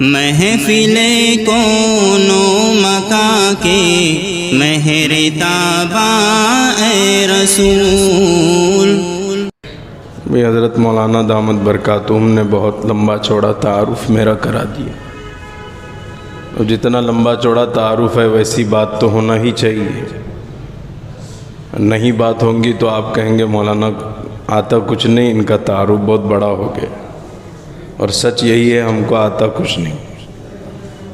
محفل کونو مکاں کے مہر تابا اے رسول۔ حضرت مولانا دامت برکاتہم نے بہت لمبا چوڑا تعارف میرا کرا دیا، اور جتنا لمبا چوڑا تعارف ہے ویسی بات تو ہونا ہی چاہیے، نہیں بات ہوں گی تو آپ کہیں گے مولانا آتا کچھ نہیں، ان کا تعارف بہت بڑا ہو گیا، اور سچ یہی ہے ہم کو آتا کچھ نہیں۔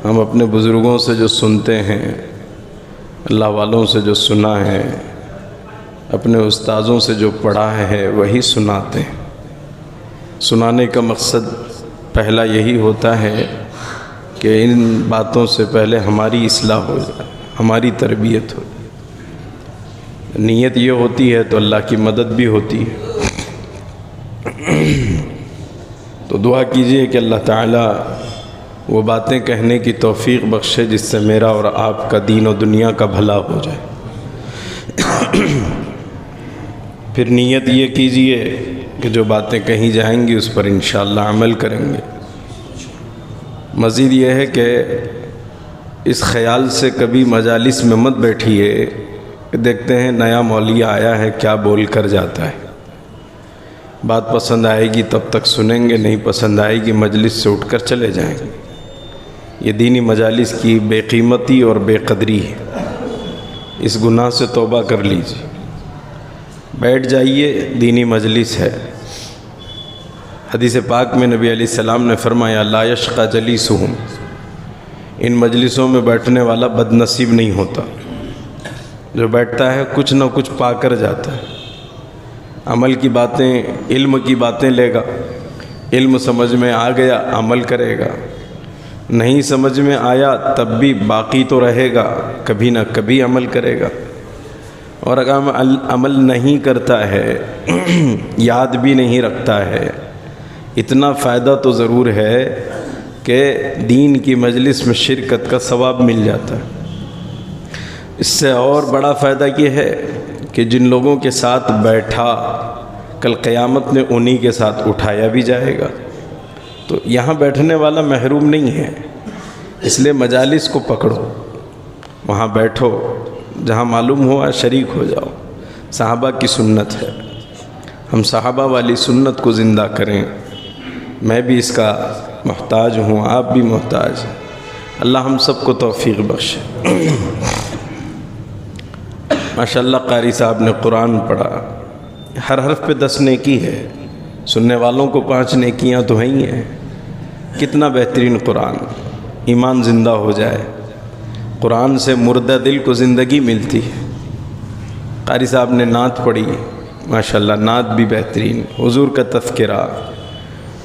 ہم اپنے بزرگوں سے جو سنتے ہیں، اللہ والوں سے جو سنا ہے، اپنے استاذوں سے جو پڑھا ہے وہی سناتے ہیں۔ سنانے کا مقصد پہلا یہی ہوتا ہے کہ ان باتوں سے پہلے ہماری اصلاح ہو جائے، ہماری تربیت ہو جائے۔ نیت یہ ہوتی ہے تو اللہ کی مدد بھی ہوتی ہے۔ تو دعا کیجئے کہ اللہ تعالیٰ وہ باتیں کہنے کی توفیق بخشے جس سے میرا اور آپ کا دین و دنیا کا بھلا ہو جائے۔ پھر نیت یہ کیجئے کہ جو باتیں کہیں جائیں گی اس پر انشاءاللہ عمل کریں گے۔ مزید یہ ہے کہ اس خیال سے کبھی مجالس میں مت بیٹھیے کہ دیکھتے ہیں نیا مولوی آیا ہے کیا بول کر جاتا ہے، بات پسند آئے گی تب تک سنیں گے، نہیں پسند آئے گی مجلس سے اٹھ کر چلے جائیں گے۔ یہ دینی مجالس کی بے قیمتی اور بے قدری ہے، اس گناہ سے توبہ کر لیجیے۔ بیٹھ جائیے، دینی مجلس ہے۔ حدیث پاک میں نبی علیہ السلام نے فرمایا لا یشقى جلیسہم، ان مجلسوں میں بیٹھنے والا بد نصیب نہیں ہوتا، جو بیٹھتا ہے کچھ نہ کچھ پا کر جاتا ہے۔ عمل کی باتیں، علم کی باتیں لے گا، علم سمجھ میں آ گیا عمل کرے گا، نہیں سمجھ میں آیا تب بھی باقی تو رہے گا، کبھی نہ کبھی عمل کرے گا۔ اور اگر عمل نہیں کرتا ہے، یاد بھی نہیں رکھتا ہے، اتنا فائدہ تو ضرور ہے کہ دین کی مجلس میں شرکت کا ثواب مل جاتا ہے۔ اس سے اور بڑا فائدہ یہ ہے کہ جن لوگوں کے ساتھ بیٹھا کل قیامت میں انہی کے ساتھ اٹھایا بھی جائے گا۔ تو یہاں بیٹھنے والا محروم نہیں ہے، اس لیے مجالس کو پکڑو، وہاں بیٹھو، جہاں معلوم ہوا شریک ہو جاؤ۔ صحابہ کی سنت ہے، ہم صحابہ والی سنت کو زندہ کریں۔ میں بھی اس کا محتاج ہوں، آپ بھی محتاج ہیں، اللہ ہم سب کو توفیق بخشے۔ ماشاءاللہ قاری صاحب نے قرآن پڑھا، ہر حرف پہ 10 نیکی ہے، سننے والوں کو 5 نیکیاں تو ہیں ہی ہیں۔ کتنا بہترین قرآن، ایمان زندہ ہو جائے، قرآن سے مردہ دل کو زندگی ملتی ہے۔ قاری صاحب نے نعت پڑھی، ماشاءاللہ نعت بھی بہترین، حضور کا تذکرہ،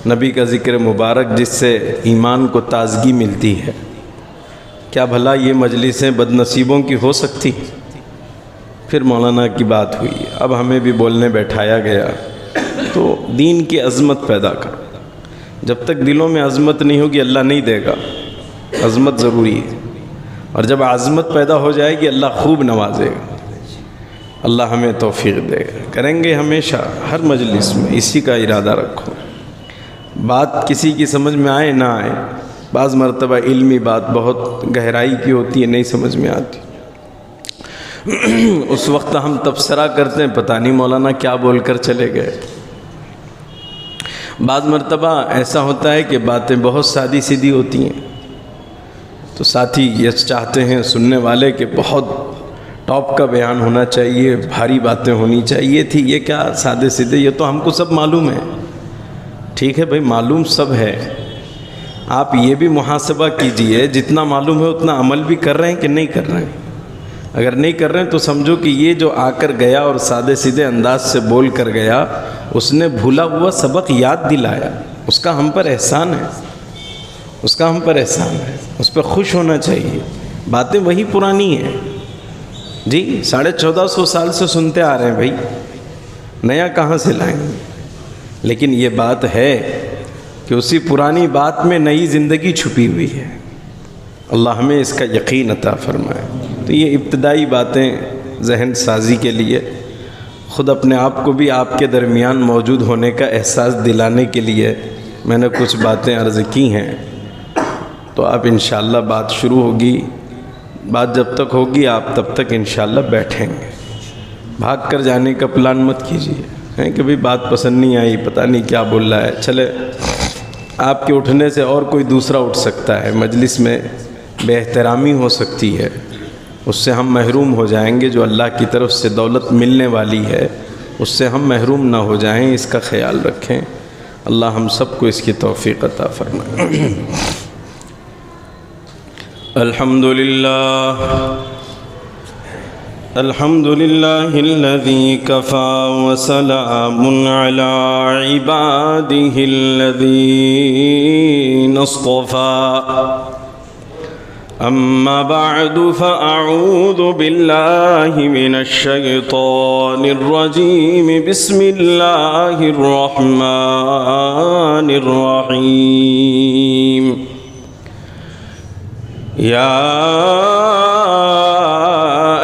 نبی کا ذکر مبارک جس سے ایمان کو تازگی ملتی ہے۔ کیا بھلا یہ مجلسیں بد نصیبوں کی ہو سکتی؟ پھر مولانا کی بات ہوئی، اب ہمیں بھی بولنے بیٹھایا گیا، تو دین کی عظمت پیدا کرو۔ جب تک دلوں میں عظمت نہیں ہوگی اللہ نہیں دے گا، عظمت ضروری ہے، اور جب عظمت پیدا ہو جائے گی اللہ خوب نوازے گا۔ اللہ ہمیں توفیق دے گا، کریں گے ہمیشہ ہر مجلس میں، اسی کا ارادہ رکھو۔ بات کسی کی سمجھ میں آئے نہ آئے، بعض مرتبہ علمی بات بہت گہرائی کی ہوتی ہے، نہیں سمجھ میں آتی، اس وقت ہم تبصرہ کرتے ہیں پتہ نہیں مولانا کیا بول کر چلے گئے۔ بعض مرتبہ ایسا ہوتا ہے کہ باتیں بہت سادی سیدھی ہوتی ہیں، تو ساتھی یہ چاہتے ہیں سننے والے کہ بہت ٹاپ کا بیان ہونا چاہیے، بھاری باتیں ہونی چاہیے تھی، یہ کیا سادے سیدھے، یہ تو ہم کو سب معلوم ہے۔ ٹھیک ہے بھائی، معلوم سب ہے، آپ یہ بھی محاسبہ کیجئے جتنا معلوم ہے اتنا عمل بھی کر رہے ہیں کہ نہیں کر رہے ہیں۔ اگر نہیں کر رہے ہیں تو سمجھو کہ یہ جو آ کر گیا اور سادے سیدھے انداز سے بول کر گیا، اس نے بھولا ہوا سبق یاد دلایا، اس کا ہم پر احسان ہے، اس کا ہم پر احسان ہے، اس پہ خوش ہونا چاہیے۔ باتیں وہی پرانی ہیں جی، 1450 سال سے سنتے آ رہے ہیں بھائی، نیا کہاں سے لائیں گے؟ لیکن یہ بات ہے کہ اسی پرانی بات میں نئی زندگی چھپی ہوئی ہے۔ اللہ ہمیں اس کا یقین عطا فرمائے۔ تو یہ ابتدائی باتیں ذہن سازی کے لیے، خود اپنے آپ کو بھی آپ کے درمیان موجود ہونے کا احساس دلانے کے لیے میں نے کچھ باتیں عرض کی ہیں۔ تو آپ انشاءاللہ بات شروع ہوگی، بات جب تک ہوگی آپ تب تک انشاءاللہ بیٹھیں گے. بھاگ کر جانے کا پلان مت کیجیے کہ بھئی بات پسند نہیں آئی، پتہ نہیں کیا بول رہا ہے. چلے آپ کے اٹھنے سے اور کوئی دوسرا اٹھ سکتا ہے، مجلس میں بے احترامی ہو سکتی ہے، اس سے ہم محروم ہو جائیں گے. جو اللہ کی طرف سے دولت ملنے والی ہے اس سے ہم محروم نہ ہو جائیں، اس کا خیال رکھیں. اللہ ہم سب کو اس کی توفیق عطا فرمائے. الحمد للہ الذی کفا وسلام علی عبادہ الذین اصطفى. اما بعد فاعوذ باللہ من الشیطان الرجیم. بسم اللہ الرحمن الرحیم. یا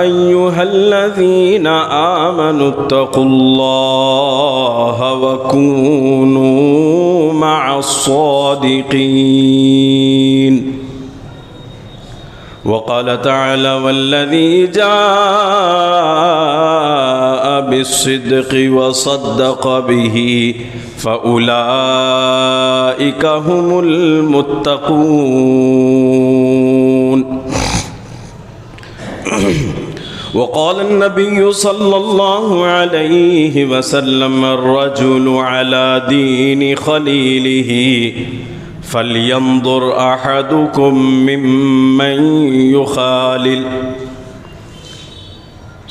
أيها الذين آمنوا اتقوا الله وكونوا مع الصادقين. وقال تعالى والذي جاء بالصدق وصدق به فأولئك هم المتقون. وقال النبي صلى الله عليه وسلم الرجل على دين خليله فلينظر أحدكم ممن يخالل.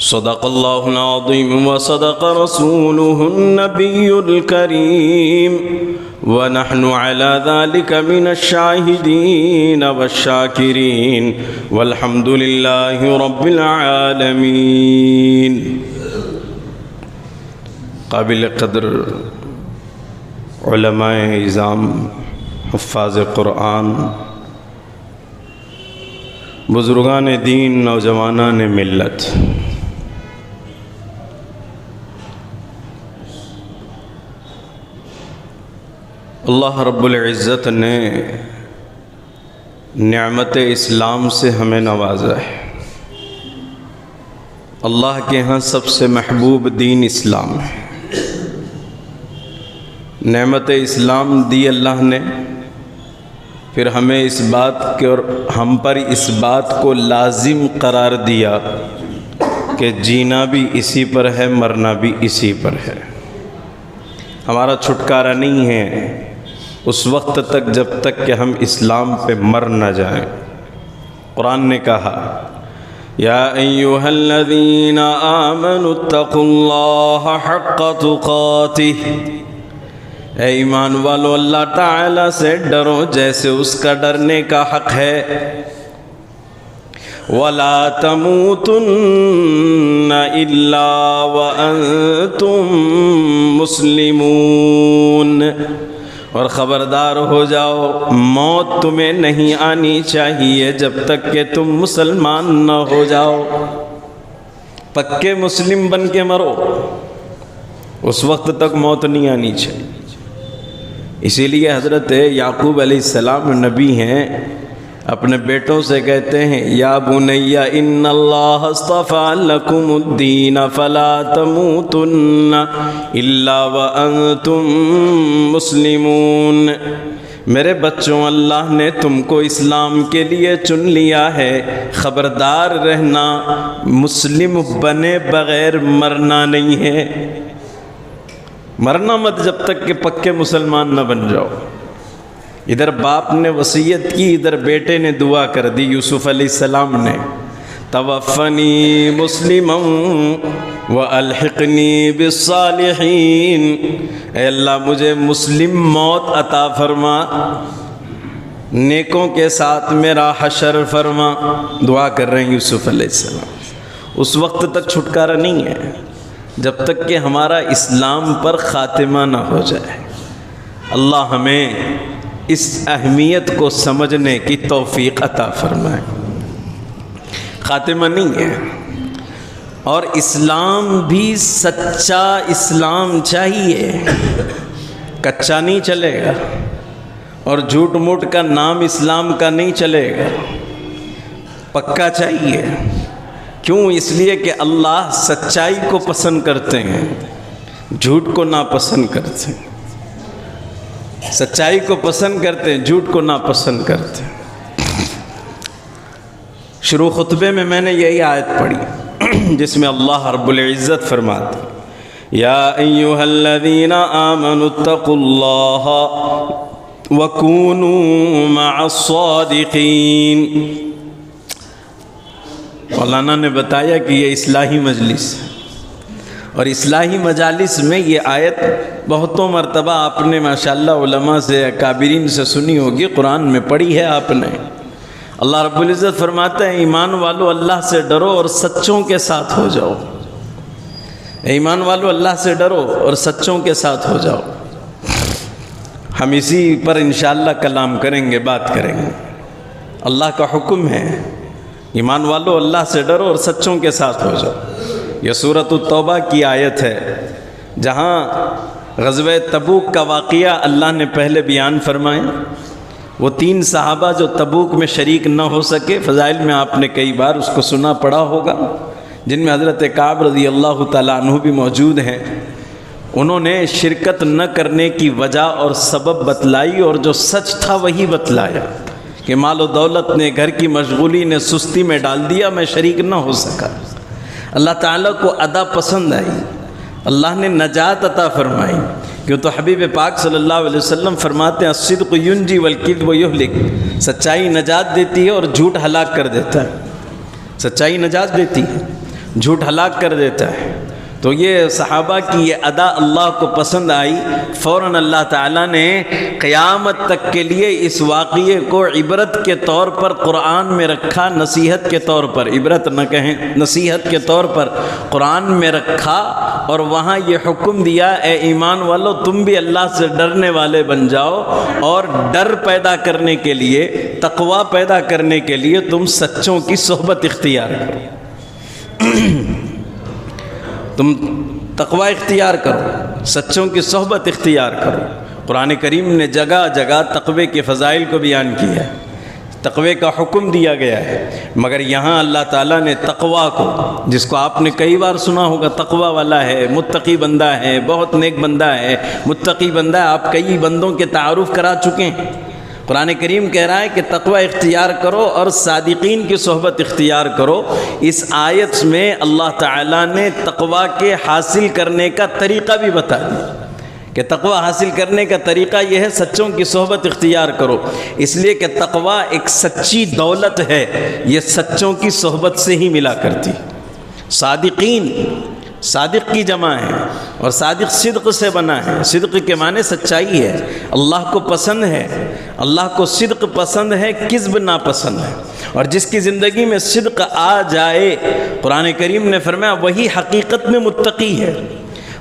صدق الله العظيم وصدق رسوله النبي الكريم ونحن على ذلك من الشاهدين والشاكرين والحمد لله رب العالمين. قابل قدر علماء اعظام، حفاظ قرآن، بزرگان دین، نوجوانان ملت، اللہ رب العزت نے نعمت اسلام سے ہمیں نوازا ہے. اللہ کے ہاں سب سے محبوب دین اسلام ہے. نعمت اسلام دی اللہ نے، پھر ہمیں اس بات کے اور ہم پر اس بات کو لازم قرار دیا کہ جینا بھی اسی پر ہے، مرنا بھی اسی پر ہے. ہمارا چھٹکارا نہیں ہے اس وقت تک جب تک کہ ہم اسلام پہ مر نہ جائیں. قرآن نے کہا یا ایھا الذین آمنوا اتقوا اللہ حق تقاتہ. اے ایمان والو، اللہ تعالی سے ڈرو جیسے اس کا ڈرنے کا حق ہے. وَلَا تَمُوتُنَّ إِلَّا وَأَنْتُمْ مُسْلِمُونَ. اور خبردار ہو جاؤ، موت تمہیں نہیں آنی چاہیے جب تک کہ تم مسلمان نہ ہو جاؤ. پکے مسلم بن کے مرو، اس وقت تک موت نہیں آنی چاہیے. اسی لیے حضرت یعقوب علیہ السلام نبی ہیں، اپنے بیٹوں سے کہتے ہیں یا بنی ان اللہ اصطفى لکم الدین فلا تموتن الا وانتم مسلمون. میرے بچوں، اللہ نے تم کو اسلام کے لیے چن لیا ہے، خبردار رہنا مسلم بنے بغیر مرنا نہیں ہے. مرنا مت جب تک کہ پکے مسلمان نہ بن جاؤ. ادھر باپ نے وصیت کی، ادھر بیٹے نے دعا کر دی. یوسف علیہ السلام نے توفنی مسلما والحقنی بالصالحین. اے اللہ مجھے مسلم موت عطا فرما، نیکوں کے ساتھ میرا حشر فرما. دعا کر رہے ہیں یوسف علیہ السلام. اس وقت تک چھٹکارا نہیں ہے جب تک کہ ہمارا اسلام پر خاتمہ نہ ہو جائے. اللہ ہمیں اس اہمیت کو سمجھنے کی توفیق عطا فرمائے. خاتمہ نہیں ہے، اور اسلام بھی سچا اسلام چاہیے، کچا نہیں چلے گا. اور جھوٹ موٹ کا نام اسلام کا نہیں چلے گا، پکا چاہیے۔ کیوں؟ اس لیے کہ اللہ سچائی کو پسند کرتے ہیں، جھوٹ کو ناپسند کرتے ہیں۔ سچائی کو پسند کرتے ہیں، جھوٹ کو ناپسند کرتے ہیں۔ شروع خطبے میں میں نے یہی آیت پڑھی جس میں اللہ رب العزت فرماتے یا ایھا الذین آمنوا اتقوا اللہ وکونوا مع الصادقین۔ مولانا نے بتایا کہ یہ اصلاحی مجلس ہے، اور اصلاحی مجالس میں یہ آیت بہتوں مرتبہ آپ نے ماشاءاللہ علماء سے، اکابرین سے سنی ہوگی، قرآن میں پڑھی ہے آپ نے۔ اللہ رب العزت فرماتا ہے ایمان والو اللہ سے ڈرو اور سچوں کے ساتھ ہو جاؤ۔ ایمان والو اللہ سے ڈرو اور سچوں کے ساتھ ہو جاؤ۔ ہم اسی پر انشاءاللہ کلام کریں گے، بات کریں گے۔ اللہ کا حکم ہے ایمان والو اللہ سے ڈرو اور سچوں کے ساتھ ہو جاؤ۔ یہ سورۃ التوبہ کی آیت ہے جہاں غزوہ تبوک کا واقعہ اللہ نے پہلے بیان فرمایا۔ وہ 3 صحابہ جو تبوک میں شریک نہ ہو سکے، فضائل میں آپ نے کئی بار اس کو سنا پڑھا ہوگا، جن میں حضرت کعب رضی اللہ تعالیٰ عنہ بھی موجود ہیں۔ انہوں نے شرکت نہ کرنے کی وجہ اور سبب بتلائی، اور جو سچ تھا وہی بتلایا کہ مال و دولت نے، گھر کی مشغولی نے سستی میں ڈال دیا، میں شریک نہ ہو سکا۔ اللہ تعالیٰ کو ادا پسند آئی، اللہ نے نجات عطا فرمائی۔ کیوں تو حبیب پاک صلی اللہ علیہ وسلم فرماتے ہیں الصدق ینجی والکذب یہلک، سچائی نجات دیتی ہے اور جھوٹ ہلاک کر دیتا ہے۔ سچائی نجات دیتی ہے، جھوٹ ہلاک کر دیتا ہے۔ تو یہ صحابہ کی یہ ادا اللہ کو پسند آئی، فوراً اللہ تعالیٰ نے قیامت تک کے لیے اس واقعے کو عبرت کے طور پر قرآن میں رکھا، نصیحت کے طور پر، عبرت نہ کہیں، نصیحت کے طور پر قرآن میں رکھا، اور وہاں یہ حکم دیا اے ایمان والو تم بھی اللہ سے ڈرنے والے بن جاؤ، اور ڈر پیدا کرنے کے لیے، تقوی پیدا کرنے کے لیے تم سچوں کی صحبت اختیار کرو۔ تم تقوی اختیار کرو، سچوں کی صحبت اختیار کرو۔ قرآن کریم نے جگہ جگہ تقوی کے فضائل کو بیان کیا ہے، تقوی کا حکم دیا گیا ہے، مگر یہاں اللہ تعالیٰ نے تقوی کو، جس کو آپ نے کئی بار سنا ہوگا، تقوی والا ہے، متقی بندہ ہے، بہت نیک بندہ ہے، متقی بندہ ہے، آپ کئی بندوں کے تعارف کرا چکے ہیں۔ قرآن کریم کہہ رہا ہے کہ تقوی اختیار کرو اور صادقین کی صحبت اختیار کرو۔ اس آیت میں اللہ تعالیٰ نے تقوی کے حاصل کرنے کا طریقہ بھی بتا دیا کہ تقوی حاصل کرنے کا طریقہ یہ ہے سچوں کی صحبت اختیار کرو، اس لیے کہ تقوی ایک سچی دولت ہے، یہ سچوں کی صحبت سے ہی ملا کرتی۔ صادقین، صادق کی جمع ہے، اور صادق صدق سے بنا ہے۔ صدق کے معنی سچائی ہے، اللہ کو پسند ہے، اللہ کو صدق پسند ہے، کذب ناپسند ہے۔ اور جس کی زندگی میں صدق آ جائے، قرآن کریم نے فرمایا وہی حقیقت میں متقی ہے۔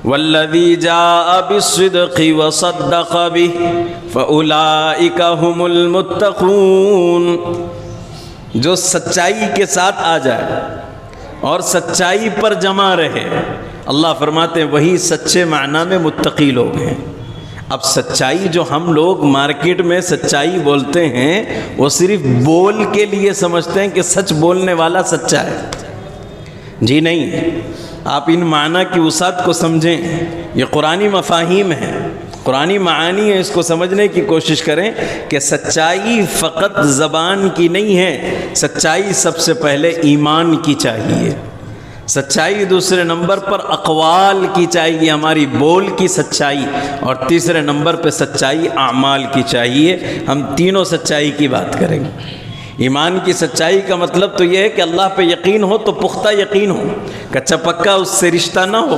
والذی جاء بالصدق وصدق به فاولئک هم المتقون۔ جو سچائی کے ساتھ آ جائے اور سچائی پر جمع رہے، اللہ فرماتے ہیں وہی سچے معنی میں متقی لوگ ہیں۔ اب سچائی جو ہم لوگ مارکیٹ میں سچائی بولتے ہیں، وہ صرف بول کے لیے سمجھتے ہیں کہ سچ بولنے والا سچا ہے۔ جی نہیں، آپ ان معنی کی وسعت کو سمجھیں، یہ قرآنی مفاہیم ہیں، قرآنی معانی ہے، اس کو سمجھنے کی کوشش کریں کہ سچائی فقط زبان کی نہیں ہے، سچائی سب سے پہلے ایمان کی چاہیے، سچائی دوسرے نمبر پر اقوال کی چاہیے، ہماری بول کی سچائی، اور تیسرے نمبر پہ سچائی اعمال کی چاہیے۔ ہم تینوں سچائی کی بات کریں گے۔ ایمان کی سچائی کا مطلب تو یہ ہے کہ اللہ پہ یقین ہو تو پختہ یقین ہو، کچا پکا اس سے رشتہ نہ ہو۔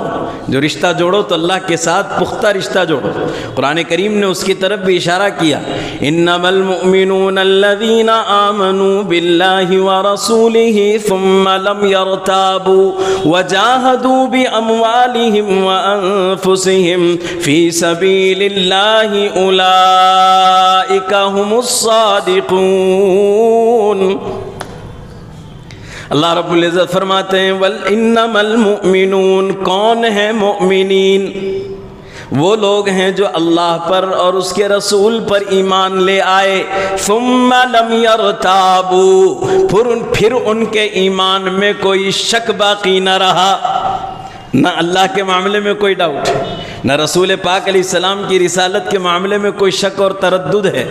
جو رشتہ جوڑو تو اللہ کے ساتھ پختہ رشتہ جوڑو۔ قرآن کریم نے اس کی طرف بھی اشارہ کیا، انما المؤمنون الذین آمنوا باللہ ورسولہ ثم لم يرتابوا وجاہدوا باموالہم وانفسہم فی سبیل اللہ اولئک هم الصادقون۔ اللہ رب العزت فرماتے ہیں وَإِنَّمَا الْمُؤْمِنُونَ، کون ہیں مؤمنین؟ وہ لوگ ہیں جو اللہ پر اور اس کے رسول پر ایمان لے آئے، ثم لم یرتابوا، پھر ان کے ایمان میں کوئی شک باقی نہ رہا، نہ اللہ کے معاملے میں کوئی ڈاؤٹ ہے، نہ رسول پاک علیہ السلام کی رسالت کے معاملے میں کوئی شک اور تردد ہے۔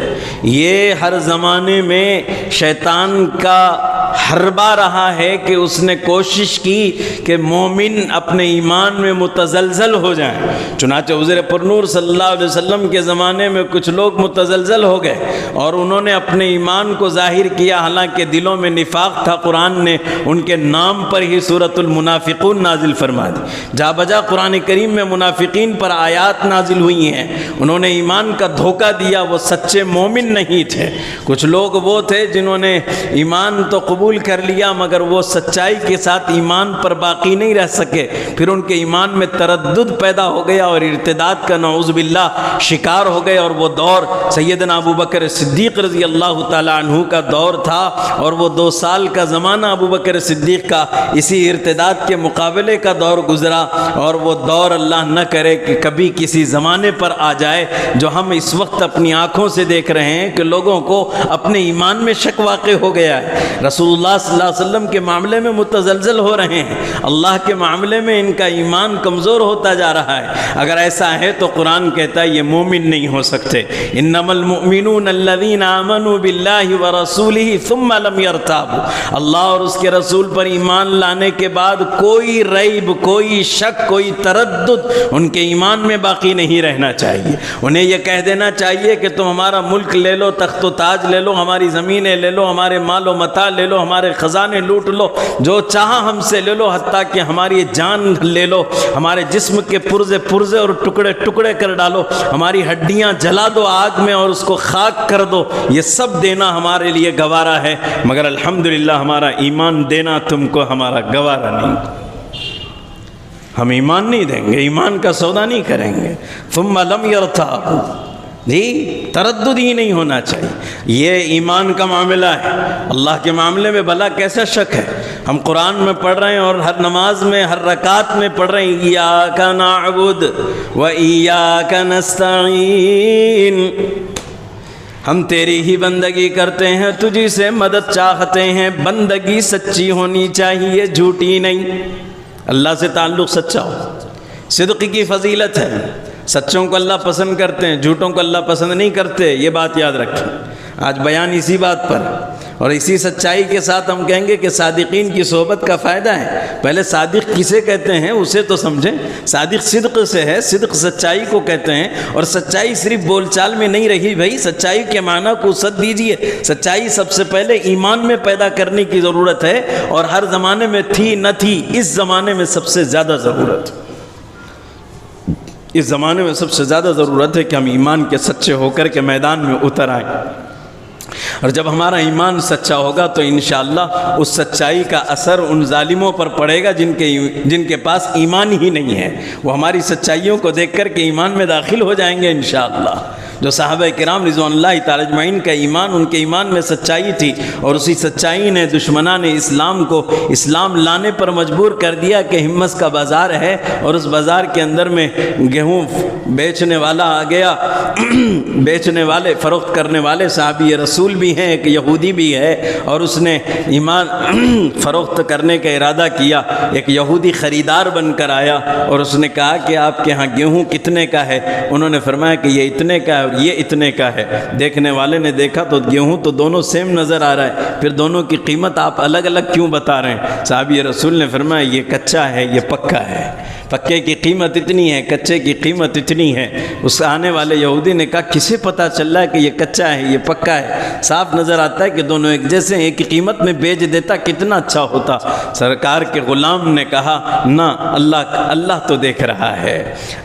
یہ ہر زمانے میں شیطان کا حربہ رہا ہے کہ اس نے کوشش کی کہ مومن اپنے ایمان میں متزلزل ہو جائیں۔ چنانچہ حضور پرنور صلی اللہ علیہ وسلم کے زمانے میں کچھ لوگ متزلزل ہو گئے اور انہوں نے اپنے ایمان کو ظاہر کیا، حالانکہ دلوں میں نفاق تھا۔ قرآن نے ان کے نام پر ہی سورۃ المنافقون نازل فرما دی۔ جا بجا قرآن کریم میں منافقین پر آیات نازل ہوئی ہیں، انہوں نے ایمان کا دھوکہ دیا، وہ سچے مومن نہیں تھے۔ کچھ لوگ وہ تھے جنہوں نے ایمان تو قبول کر لیا مگر وہ سچائی کے ساتھ ایمان پر باقی نہیں رہ سکے، پھر ان کے ایمان میں تردد پیدا ہو گیا اور ارتداد کا نعوذ باللہ شکار ہو گئے، اور وہ دور سیدنا ابو بکر صدیق رضی اللہ تعالی عنہ کا دور تھا، اور وہ 2 سال کا زمانہ ابو بکر صدیق کا اسی ارتداد کے مقابلے کا دور گزرا، اور وہ دور اللہ نہ کرے کہ کبھی کسی زمانے پر آ جائے جو ہم اس وقت اپنی آنکھوں سے دیکھ رہے ہیں کہ لوگوں کو اپنے ایمان میں شک واقع ہو گیا ہے، رسول اللہ صلی اللہ علیہ وسلم کے معاملے میں متزلزل ہو رہے ہیں، اللہ کے معاملے میں ان کا ایمان کمزور ہوتا جا رہا ہے۔ اگر ایسا ہے تو قرآن کہتا ہے یہ مومن نہیں ہو سکتے۔ انما المؤمنون الذین آمنوا باللہ ورسولہ ثم لم یرتابوا، اللہ اور اس کے رسول پر ایمان لانے کے بعد کوئی ریب، کوئی شک، کوئی تردد ان کے ایمان میں باقی نہیں رہنا چاہیے۔ انہیں یہ کہہ دینا چاہیے کہ تم ہمارا ملک لے لو، تخت و تاج لے لو، ہماری زمینیں لے لو، ہمارے مال و متاع لے لو، ہمارے خزانے لوٹ لو، جو چاہا ہم سے لے لو، حتیٰ کہ ہماری جان لے لو، ہمارے جسم کے پرزے اور ٹکڑے ٹکڑے کر ڈالو، ہماری ہڈیاں جلا دو آگ میں اور اس کو خاک کر دو، یہ سب دینا ہمارے لیے گوارا ہے، مگر الحمدللہ ہمارا ایمان دینا تم کو ہمارا گوارا نہیں۔ ہم ایمان نہیں دیں گے، ایمان کا سودا نہیں کریں گے۔ ثم لم یرتابوا، جی تردد ہی نہیں ہونا چاہیے، یہ ایمان کا معاملہ ہے۔ اللہ کے معاملے میں بھلا کیسا شک ہے؟ ہم قرآن میں پڑھ رہے ہیں اور ہر نماز میں، ہر رکعت میں پڑھ رہے ہیں ایاک نعبد و ایاک نستعین، ہم تیری ہی بندگی کرتے ہیں، تجھی سے مدد چاہتے ہیں۔ بندگی سچی ہونی چاہیے، جھوٹی نہیں، اللہ سے تعلق سچا ہو۔ صدق کی فضیلت ہے، سچوں کو اللہ پسند کرتے ہیں، جھوٹوں کو اللہ پسند نہیں کرتے، یہ بات یاد رکھیں۔ آج بیان اسی بات پر اور اسی سچائی کے ساتھ ہم کہیں گے کہ صادقین کی صحبت کا فائدہ ہے۔ پہلے صادق کسے کہتے ہیں اسے تو سمجھیں، صادق صدق سے ہے، صدق سچائی کو کہتے ہیں، اور سچائی صرف بول چال میں نہیں رہی بھائی، سچائی کے معنی کو وسعت دیجئے۔ سچائی سب سے پہلے ایمان میں پیدا کرنے کی ضرورت ہے، اور ہر زمانے میں تھی نہ تھی، اس زمانے میں سب سے زیادہ ضرورت، اس زمانے میں سب سے زیادہ ضرورت ہے کہ ہم ایمان کے سچے ہو کر کے میدان میں اتر آئیں، اور جب ہمارا ایمان سچا ہوگا تو انشاءاللہ اس سچائی کا اثر ان ظالموں پر پڑے گا جن کے پاس ایمان ہی نہیں ہے، وہ ہماری سچائیوں کو دیکھ کر کے ایمان میں داخل ہو جائیں گے انشاءاللہ۔ جو صحابہ کرام رضوان اللہ تعالی اجمعین کا ایمان، ان کے ایمان میں سچائی تھی، اور اسی سچائی نے دشمنان اسلام کو اسلام لانے پر مجبور کر دیا کہ ہمت کا بازار ہے، اور اس بازار کے اندر میں گیہوں بیچنے والا آ گیا، بیچنے والے، فروخت کرنے والے صحابی رسول بھی ہیں، ایک یہودی بھی ہے، اور اس نے ایمان فروخت کرنے کا ارادہ کیا۔ ایک یہودی خریدار بن کر آیا اور اس نے کہا کہ آپ کے ہاں گیہوں کتنے کا ہے؟ انہوں نے فرمایا کہ یہ اتنے کا ہے اور یہ اتنے کا ہے۔ دیکھنے والے نے دیکھا تو گیہوں تو دونوں سیم نظر آ رہا ہے، پھر دونوں کی قیمت آپ الگ الگ کیوں بتا رہے ہیں؟ صحابی رسول نے فرمایا یہ کچا ہے، یہ پکا ہے، پکے کی قیمت اتنی ہے، کچے کی قیمت اتنی ہے۔ اس آنے والے یہودی نے کہا کسے پتہ چل رہا ہے کہ یہ کچا ہے یہ پکا ہے؟ صاف نظر آتا ہے کہ دونوں ایک جیسے ہیں، ایک کی قیمت میں بیچ دیتا کتنا اچھا ہوتا۔ سرکار کے غلام نے کہا نہ، اللہ تو دیکھ رہا ہے،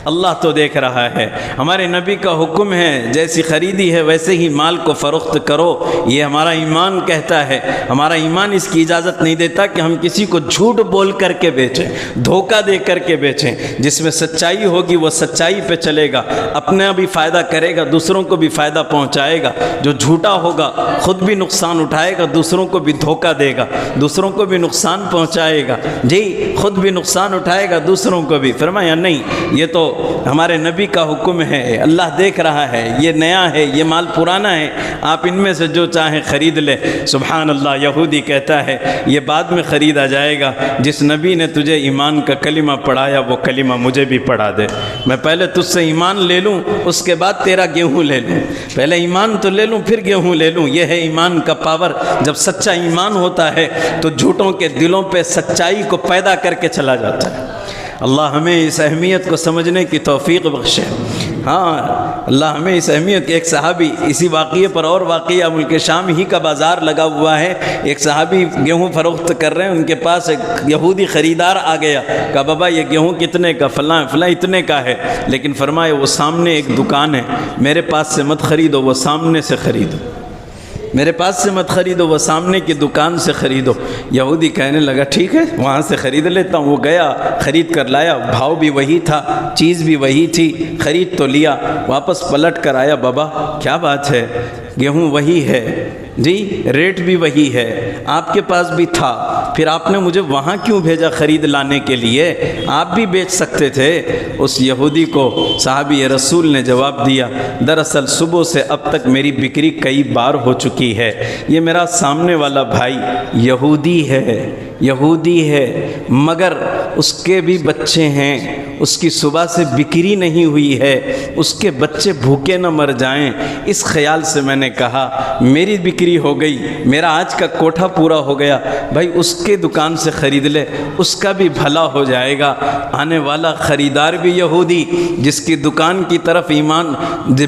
اللہ تو دیکھ رہا ہے۔ ہمارے نبی کا حکم ہے ہیں، جیسی خریدی ہے ویسے ہی مال کو فروخت کرو، یہ ہمارا ایمان کہتا ہے۔ ہمارا ایمان اس کی اجازت نہیں دیتا کہ ہم کسی کو جھوٹ بول کر کے بیچیں، دھوکہ دے کر کے بیچیں۔ جس میں سچائی ہوگی وہ سچائی پہ چلے گا، اپنا بھی فائدہ کرے گا، دوسروں کو بھی فائدہ پہنچائے گا۔ جو جھوٹا ہوگا خود بھی نقصان اٹھائے گا، دوسروں کو بھی دھوکہ دے گا، دوسروں کو بھی نقصان پہنچائے گا، جی خود بھی نقصان اٹھائے گا، دوسروں کو بھی۔ فرمایا نہیں، یہ تو ہمارے نبی کا حکم ہے، اللہ دیکھ رہا ہے، یہ نیا ہے، یہ مال پرانا ہے، آپ ان میں سے جو چاہیں خرید لے۔ سبحان اللہ، یہودی کہتا ہے یہ بعد میں خریدا جائے گا، جس نبی نے تجھے ایمان کا کلمہ پڑھایا وہ کلمہ مجھے بھی پڑھا دے، میں پہلے تجھ سے ایمان لے لوں، اس کے بعد تیرا گیہوں لے لوں، پہلے ایمان تو لے لوں پھر گیہوں لے لوں۔ یہ ہے ایمان کا پاور۔ جب سچا ایمان ہوتا ہے تو جھوٹوں کے دلوں پہ سچائی کو پیدا کر کے چلا جاتا ہے۔ اللہ ہمیں اس اہمیت کو سمجھنے کی توفیق بخشے۔ ہاں، اللہ ہمیں اس اہمیت۔ ایک صحابی، اسی واقعے پر اور واقعہ، ملک شام ہی کا بازار لگا ہوا ہے، ایک صحابی گیہوں فروخت کر رہے ہیں، ان کے پاس ایک یہودی خریدار آ گیا، کہا بابا یہ گیہوں کتنے کا؟ فلاں اتنے کا ہے، لیکن فرمایا وہ سامنے ایک دکان ہے، میرے پاس سے مت خریدو، وہ سامنے سے خریدو، میرے پاس سے مت خریدو، وہ سامنے کی دکان سے خریدو۔ یہودی کہنے لگا ٹھیک ہے، وہاں سے خرید لیتا ہوں۔ وہ گیا، خرید کر لایا، بھاؤ بھی وہی تھا، چیز بھی وہی تھی، خرید تو لیا، واپس پلٹ کر آیا، بابا کیا بات ہے؟ گیہوں وہی ہے جی، ریٹ بھی وہی ہے، آپ کے پاس بھی تھا، پھر آپ نے مجھے وہاں کیوں بھیجا خرید لانے کے لیے؟ آپ بھی بیچ سکتے تھے۔ اس یہودی کو صحابی رسول نے جواب دیا، دراصل صبح سے اب تک میری بکری کئی بار ہو چکی ہے، یہ میرا سامنے والا بھائی یہودی ہے مگر اس کے بھی بچے ہیں، اس کی صبح سے بکری نہیں ہوئی ہے، اس کے بچے بھوکے نہ مر جائیں، اس خیال سے میں نے کہا میری بکری ہو گئی، میرا آج کا کوٹھا پورا ہو گیا، بھائی اس کے دکان سے خرید لے، اس کا بھی بھلا ہو جائے گا۔ آنے والا خریدار بھی یہودی، جس کی دکان کی طرف ایمان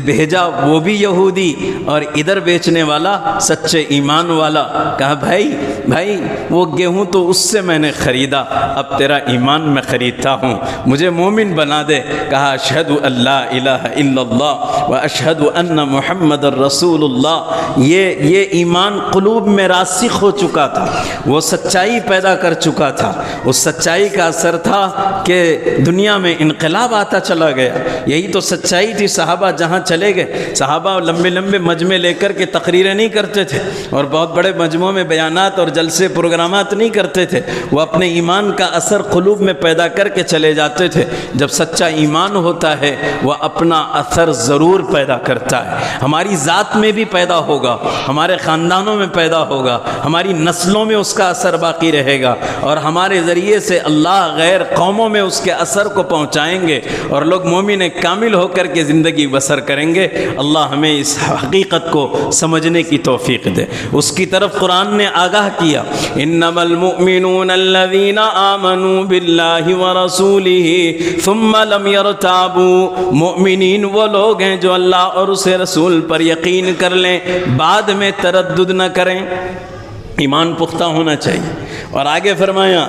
بھیجا وہ بھی یہودی، اور ادھر بیچنے والا سچے ایمان والا۔ کہا بھائی وہ گیہوں تو اس سے میں نے خریدا، اب تیرا ایمان میں خریدتا ہوں، مجھے مومن بنا دے۔ کہا اشہد ان لا الہ الا اللہ و اشہد ان محمد الرسول اللہ۔ یہ ایمان قلوب میں راسخ ہو چکا تھا، وہ سچائی پیدا کر چکا تھا، اس سچائی کا اثر تھا کہ دنیا میں انقلاب آتا چلا گیا۔ یہی تو سچائی تھی۔ صحابہ جہاں چلے گئے، صحابہ لمبے لمبے مجمع لے کر کے تقریریں نہیں کرتے تھے، اور بہت بڑے مجمعوں میں بیانات اور جلسے پروگرامات نہیں کرتے تھے، وہ اپنے ایمان کا اثر قلوب میں پیدا کر کے چلے جاتے تھے۔ جب سچا ایمان ہوتا ہے وہ اپنا اثر ضرور پیدا کرتا ہے، ہماری ذات میں بھی پیدا ہوگا، ہمارے خاندانوں میں پیدا ہوگا، ہماری نسلوں میں اس کا اثر باقی رہے گا، اور ہمارے ذریعے سے اللہ غیر قوموں میں اس کے اثر کو پہنچائیں گے، اور لوگ مومن کامل ہو کر کے زندگی بسر کریں گے۔ اللہ ہمیں اس حقیقت کو سمجھنے کی توفیق دے۔ اس کی طرف قرآن نے آگاہ کیا، انما المؤمنون الذین آمنوا باللہ ورسولہ ثم لم يرتابوا۔ مومنین وہ لوگ ہیں جو اللہ اور اس رسول پر یقین کر لیں، بعد میں تردد نہ کریں۔ ایمان پختہ ہونا چاہیے۔ اور آگے فرمایا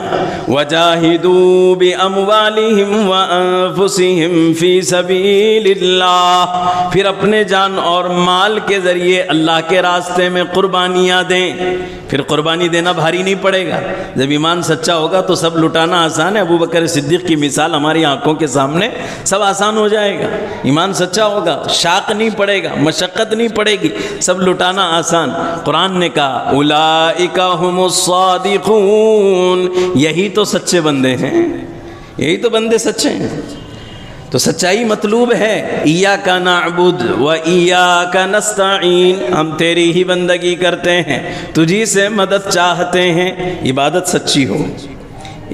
وَجَاهِدُوا بِأَمْوَالِهِمْ وَأَنفُسِهِمْ فِي سَبِيلِ اللَّهِ، پھر اپنے جان اور مال کے ذریعے اللہ کے راستے میں قربانیاں دیں۔ پھر قربانی دینا بھاری نہیں پڑے گا۔ جب ایمان سچا ہوگا تو سب لٹانا آسان ہے۔ ابو بکر صدیق کی مثال ہماری آنکھوں کے سامنے، سب آسان ہو جائے گا۔ ایمان سچا ہوگا، شاق نہیں پڑے گا، مشقت نہیں پڑے گی، سب لٹانا آسان۔ قرآن نے کہا اولئک ھم الصادقون، یہی تو سچے بندے ہیں، یہی تو بندے سچے ہیں۔ تو سچائی مطلوب ہے۔ ایاک نعبد و ایاک نستعین، ہم تیری ہی بندگی کرتے ہیں، تجھی سے مدد چاہتے ہیں۔ عبادت سچی ہو،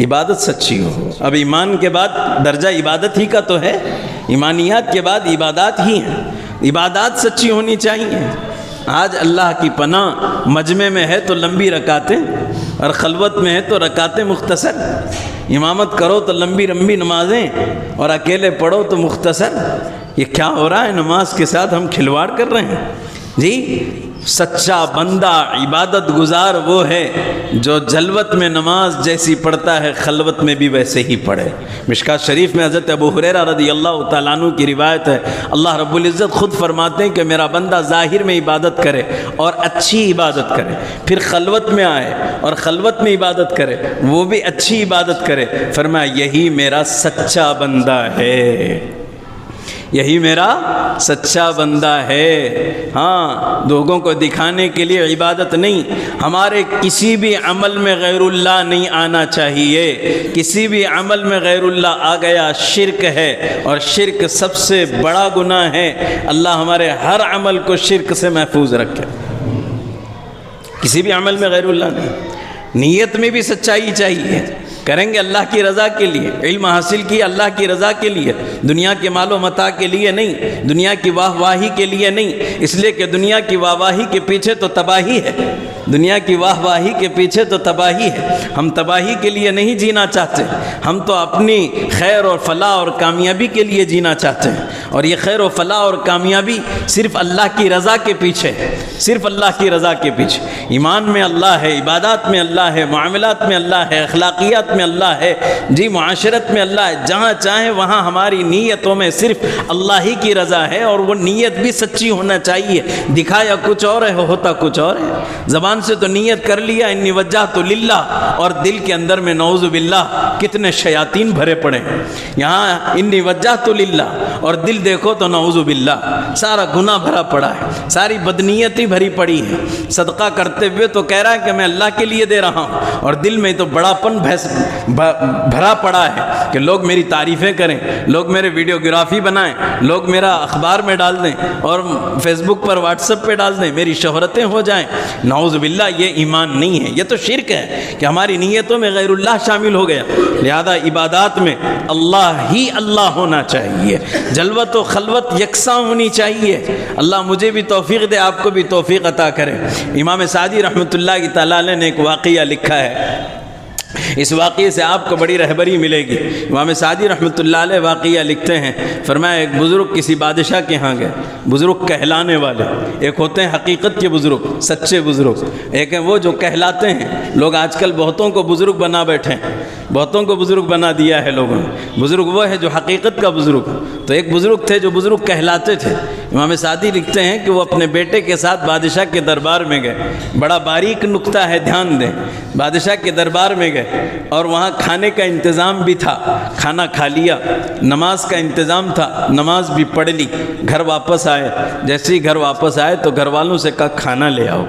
عبادت سچی ہو۔ اب ایمان کے بعد درجہ عبادت ہی کا تو ہے، ایمانیات کے بعد عبادات ہی ہیں۔ عبادات سچی ہونی چاہیے۔ آج اللہ کی پناہ مجمع میں ہے تو لمبی رکعتیں، اور خلوت میں ہے تو رکعتیں مختصر۔ امامت کرو تو لمبی لمبی نمازیں، اور اکیلے پڑھو تو مختصر۔ یہ کیا ہو رہا ہے؟ نماز کے ساتھ ہم کھلواڑ کر رہے ہیں جی۔ سچا بندہ عبادت گزار وہ ہے جو جلوت میں نماز جیسی پڑھتا ہے خلوت میں بھی ویسے ہی پڑھے۔ مشکات شریف میں حضرت ابو ہریرہ رضی اللہ تعالیٰ عنہ کی روایت ہے، اللہ رب العزت خود فرماتے ہیں کہ میرا بندہ ظاہر میں عبادت کرے اور اچھی عبادت کرے، پھر خلوت میں آئے اور خلوت میں عبادت کرے، وہ بھی اچھی عبادت کرے، فرمایا یہی میرا سچا بندہ ہے، یہی میرا سچا بندہ ہے۔ ہاں، لوگوں کو دکھانے کے لیے عبادت نہیں، ہمارے کسی بھی عمل میں غیر اللہ نہیں آنا چاہیے۔ کسی بھی عمل میں غیر اللہ آ گیا شرک ہے، اور شرک سب سے بڑا گناہ ہے۔ اللہ ہمارے ہر عمل کو شرک سے محفوظ رکھے۔ کسی بھی عمل میں غیر اللہ نہیں۔ نیت میں بھی سچائی چاہیے، کریں گے اللہ کی رضا کے لیے، علم حاصل کیا اللہ کی رضا کے لیے، دنیا کے مال و متاع کے لیے نہیں، دنیا کی واہ واہی کے لیے نہیں، اس لیے کہ دنیا کی واہ واہی کے پیچھے تو تباہی ہے، دنیا کی واہ واہی کے پیچھے تو تباہی ہے۔ ہم تباہی کے لیے نہیں جینا چاہتے، ہم تو اپنی خیر اور فلاح اور کامیابی کے لیے جینا چاہتے ہیں، اور یہ خیر و فلاح اور کامیابی صرف اللہ کی رضا کے پیچھے، صرف اللہ کی رضا کے پیچھے۔ ایمان میں اللہ ہے، عبادات میں اللہ ہے، معاملات میں اللہ ہے، اخلاقیات میں اللہ ہے، جی معاشرت میں اللہ ہے، جہاں چاہیں وہاں ہماری نیتوں میں صرف اللہ ہی کی رضا ہے، اور وہ نیت بھی سچی ہونا چاہیے۔ دکھایا کچھ اور ہے، ہوتا کچھ اور ہے۔ زبان سے تو نیت کر لیا انی وجہت للہ، اور دل کے اندر میں نعوذ باللہ کتنے شیاطین بھرے پڑے ہیں۔ یہاں انی وجہت للہ اور دل دیکھو تو نعوذ باللہ سارا گناہ بھرا پڑا ہے، ساری بدنیتی بھری پڑی ہے۔ صدقہ کرتے ہوئے تو کہہ رہا ہے کہ میں اللہ کے لیے دے رہا ہوں، اور دل میں تو بڑا پن بھرا پڑا ہے کہ لوگ میری تعریفیں کریں، لوگ میرے ویڈیوگرافی بنائیں، لوگ میرا اخبار میں ڈال دیں اور فیس بک پر واٹس ایپ پہ ڈال دیں، میری شہرتیں ہو جائیں۔ نعوذ باللہ یہ ایمان نہیں ہے، یہ تو شرک ہے کہ ہماری نیتوں میں غیر اللہ شامل ہو گیا۔ لہذا عبادات میں اللہ ہی اللہ ہونا چاہیے، جلوت و خلوت یکساں ہونی چاہیے۔ اللہ مجھے بھی توفیق دے، آپ کو بھی توفیق عطا کرے۔ امام سعدی رحمۃ اللہ تعالیٰ علیہ نے ایک واقعہ لکھا ہے، اس واقعے سے آپ کو بڑی رہبری ملے گی۔ امام سعدی رحمۃ اللہ علیہ واقعہ لکھتے ہیں، فرمایا ایک بزرگ کسی بادشاہ کے ہاں گئے، بزرگ کہلانے والے، ایک ہوتے ہیں حقیقت کے بزرگ، سچے بزرگ، ایک ہیں وہ جو کہلاتے ہیں۔ لوگ آج کل بہتوں کو بزرگ بنا بیٹھے ہیں، بہتوں کو بزرگ بنا دیا ہے لوگوں نے۔ بزرگ وہ ہے جو حقیقت کا بزرگ۔ تو ایک بزرگ تھے جو بزرگ کہلاتے تھے۔ امام سعدی لکھتے ہیں کہ وہ اپنے بیٹے کے ساتھ بادشاہ کے دربار میں گئے، بڑا باریک نکتہ ہے، دھیان دیں۔ بادشاہ کے دربار میں گئے اور وہاں کھانے کا انتظام بھی تھا، کھانا کھا لیا، نماز کا انتظام تھا، نماز بھی پڑھ لی۔ گھر واپس آئے، جیسے ہی گھر واپس آئے تو گھر والوں سے کہا کھانا لے آؤ،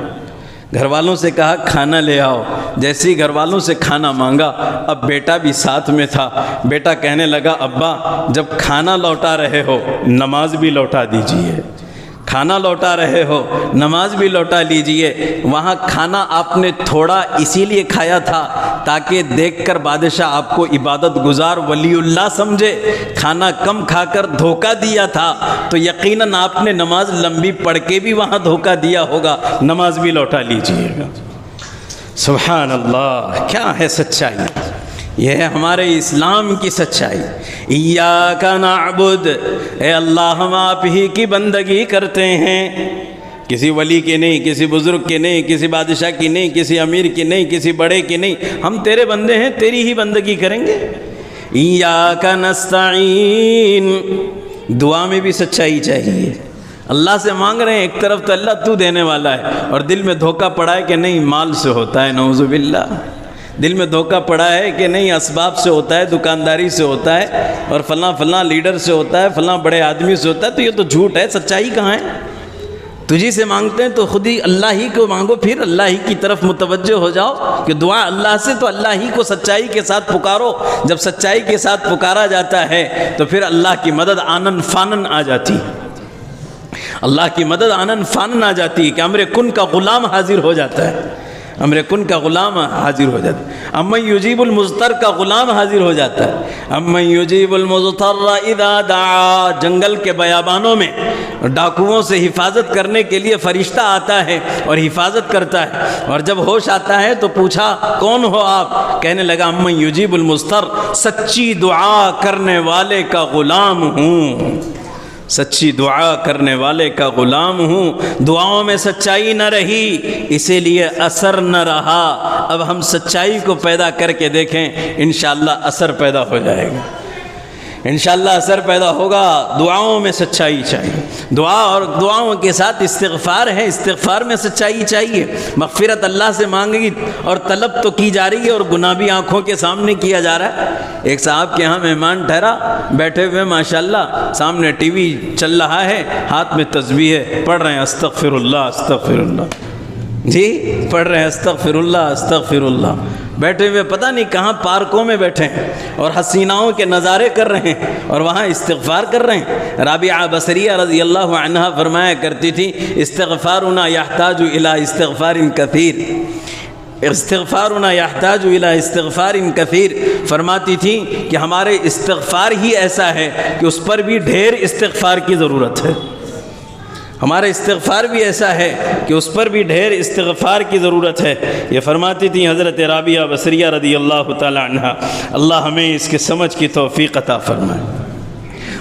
گھر والوں سے کہا کھانا لے آؤ۔ جیسے ہی گھر والوں سے کھانا مانگا، اب بیٹا بھی ساتھ میں تھا، بیٹا کہنے لگا ابا جب کھانا لوٹا رہے ہو نماز بھی لوٹا دیجئے، کھانا لوٹا رہے ہو نماز بھی لوٹا لیجئے۔ وہاں کھانا آپ نے تھوڑا اسی لیے کھایا تھا تاکہ دیکھ کر بادشاہ آپ کو عبادت گزار ولی اللہ سمجھے، کھانا کم کھا کر دھوکہ دیا تھا تو یقیناً آپ نے نماز لمبی پڑھ کے بھی وہاں دھوکہ دیا ہوگا، نماز بھی لوٹا لیجئے گا۔ سبحان اللہ، کیا ہے سچائی، یہ ہے ہمارے اسلام کی سچائی۔ ایاک نعبد، اے اللہ ہم آپ ہی کی بندگی کرتے ہیں، کسی ولی کی نہیں، کسی بزرگ کی نہیں، کسی بادشاہ کی نہیں، کسی امیر کی نہیں، کسی بڑے کی نہیں، ہم تیرے بندے ہیں، تیری ہی بندگی کریں گے۔ ایاک نستعین، دعا میں بھی سچائی چاہیے، اللہ سے مانگ رہے ہیں، ایک طرف تو اللہ تو دینے والا ہے اور دل میں دھوکہ پڑا ہے کہ نہیں مال سے ہوتا ہے، نعوذ باللہ، دل میں دھوکہ پڑا ہے کہ نہیں اسباب سے ہوتا ہے، دکانداری سے ہوتا ہے، اور فلاں فلاں لیڈر سے ہوتا ہے، فلاں بڑے آدمی سے ہوتا ہے، تو یہ تو جھوٹ ہے، سچائی کہاں ہے؟ تجھی سے مانگتے ہیں تو خود ہی اللہ ہی کو مانگو، پھر اللہ ہی کی طرف متوجہ ہو جاؤ کہ دعا اللہ سے، تو اللہ ہی کو سچائی کے ساتھ پکارو۔ جب سچائی کے ساتھ پکارا جاتا ہے تو پھر اللہ کی مدد آنن فانن آ جاتی ہے، اللہ کی مدد آنن فانن آ جاتی ہے کہ امر کن کا غلام حاضر ہو جاتا ہے، امر کن کا غلام حاضر ہو جاتا ہے، امن یجیب المضطر کا غلام حاضر ہو جاتا ہے، امن یجیب المضطر اذا دعا، جنگل کے بیابانوں میں ڈاکوؤں سے حفاظت کرنے کے لیے فرشتہ آتا ہے اور حفاظت کرتا ہے، اور جب ہوش آتا ہے تو پوچھا کون ہو آپ، کہنے لگا امن یجیب المضطر، سچی دعا کرنے والے کا غلام ہوں۔ سچی دعا کرنے والے کا غلام ہوں، دعاؤں میں سچائی نہ رہی اسی لیے اثر نہ رہا۔ اب ہم سچائی کو پیدا کر کے دیکھیں، انشاءاللہ اثر پیدا ہو جائے گا، انشاءاللہ اثر پیدا ہوگا۔ دعاؤں میں سچائی چاہیے، دعا اور دعاؤں کے ساتھ استغفار ہے، استغفار میں سچائی چاہیے۔ مغفرت اللہ سے مانگی اور طلب تو کی جا رہی ہے اور گناہ بھی آنکھوں کے سامنے کیا جا رہا ہے۔ ایک صاحب کے ہاں مہمان ٹھہرا، بیٹھے ہوئے ماشاءاللہ، سامنے ٹی وی چل رہا ہے، ہاتھ میں تسبیح ہے، پڑھ رہے ہیں استغفر اللہ استغفر اللہ، جی پڑھ رہے ہیں استغفر اللہ استغفر اللہ، بیٹھے ہوئے پتہ نہیں کہاں پارکوں میں بیٹھے ہیں اور حسیناؤں کے نظارے کر رہے ہیں اور وہاں استغفار کر رہے ہیں۔ رابعہ بصریہ رضی اللہ عنہا فرمایا کرتی تھی، استغفارنا یحتاج الی استغفار کثیر، استغفارنا یحتاج الی استغفار کثیر، فرماتی تھی کہ ہمارے استغفار ہی ایسا ہے کہ اس پر بھی ڈھیر استغفار کی ضرورت ہے، ہمارا استغفار بھی ایسا ہے کہ اس پر بھی ڈھیر استغفار کی ضرورت ہے۔ یہ فرماتی تھی حضرت رابعہ بصریہ رضی اللہ تعالی عنہ۔ اللہ ہمیں اس کے سمجھ کی توفیق عطا فرمائے۔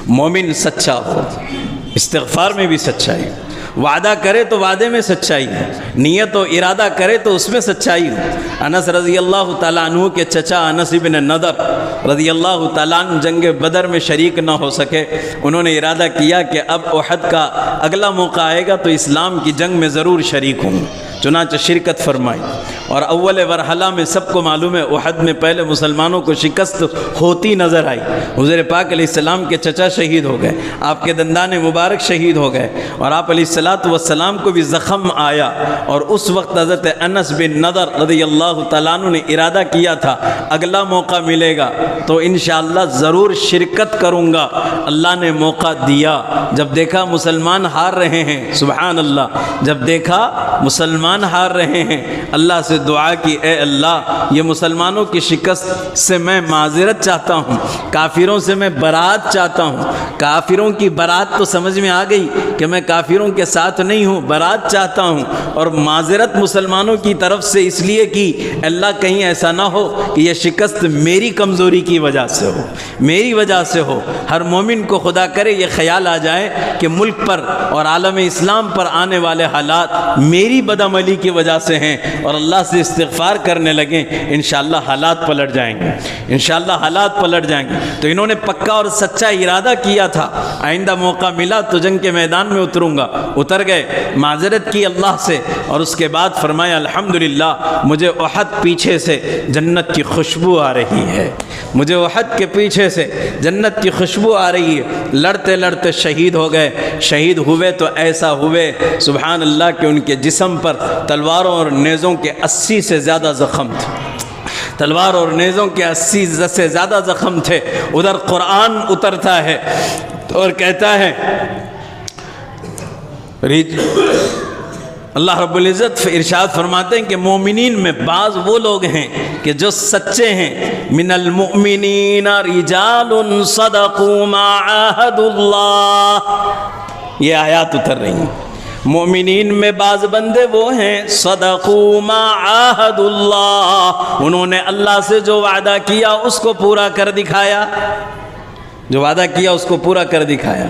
مومن سچا ہو، استغفار میں بھی سچائی، وعدہ کرے تو وعدے میں سچائی ہے، نیت و ارادہ کرے تو اس میں سچائی ہے۔ انس رضی اللہ تعالیٰ عنہ کے چچا انس بن نضر رضی اللہ تعالیٰ عنہ جنگ بدر میں شریک نہ ہو سکے، انہوں نے ارادہ کیا کہ اب احد کا اگلا موقع آئے گا تو اسلام کی جنگ میں ضرور شریک ہوں، چنانچہ شرکت فرمائی۔ اور اول مرحلہ میں سب کو معلوم ہے احد میں پہلے مسلمانوں کو شکست ہوتی نظر آئی، حضور پاک علیہ السلام کے چچا شہید ہو گئے، آپ کے دندان مبارک شہید ہو گئے اور آپ علیہ السلام کو بھی زخم آیا، اور اس وقت حضرت انس بن نضر رضی اللہ تعالیٰ عنہ نے ارادہ کیا تھا اگلا موقع ملے گا تو انشاءاللہ ضرور شرکت کروں گا۔ اللہ نے موقع دیا، جب دیکھا مسلمان ہار رہے ہیں، سبحان اللہ، جب دیکھا مسلمان ہار رہے ہیں، اللہ سے دعا کی، اے اللہ یہ مسلمانوں کی شکست سے میں معذرت چاہتا ہوں، کافروں سے میں برات چاہتا ہوں۔ کافروں کی برات تو سمجھ میں آ گئی کہ میں کافروں کے ساتھ نہیں ہوں، برات چاہتا ہوں، اور معذرت مسلمانوں کی طرف سے اس لیے کی اللہ کہیں ایسا نہ ہو کہ یہ شکست میری کمزوری کی وجہ سے ہو، میری وجہ سے ہو۔ ہر مومن کو خدا کرے یہ خیال آ جائے کہ ملک پر اور عالم اسلام پر آنے والے حالات میری بدعملی کی وجہ سے ہیں، اور اللہ سے استغفار کرنے لگیں، انشاءاللہ حالات پلٹ جائیں گے، انشاءاللہ حالات پلٹ جائیں گے۔ تو انہوں نے پکا اور سچا ارادہ کیا تھا، آئندہ موقع ملا تو جنگ کے میدان میں اتروں گا، اتر گئے، معذرت کی اللہ سے، اور اس کے بعد فرمایا الحمدللہ مجھے احد پیچھے سے جنت کی خوشبو آ رہی ہے، مجھے احد کے پیچھے سے جنت کی خوشبو آ رہی ہے۔ لڑتے لڑتے شہید ہو گئے، شہید ہوئے تو ایسا ہوئے سبحان اللہ کہ ان کے جسم پر تلواروں اور نیزوں کے 80 سے زیادہ زخم تھے، تلوار اور نیزوں کے 80 سے زیادہ زخم تھے۔ ادھر قرآن اترتا ہے اور کہتا ہے، اللہ رب العزت ارشاد فرماتے ہیں کہ مومنین میں بعض وہ لوگ ہیں کہ جو سچے ہیں، من المؤمنین رجال صدقوا ما عاهدوا اللہ، یہ آیات اتر رہی ہیں۔ مومنین میں بعض بندے وہ ہیں صدقوا ما عاهدوا اللہ، انہوں نے اللہ سے جو وعدہ کیا اس کو پورا کر دکھایا، جو وعدہ کیا اس کو پورا کر دکھایا۔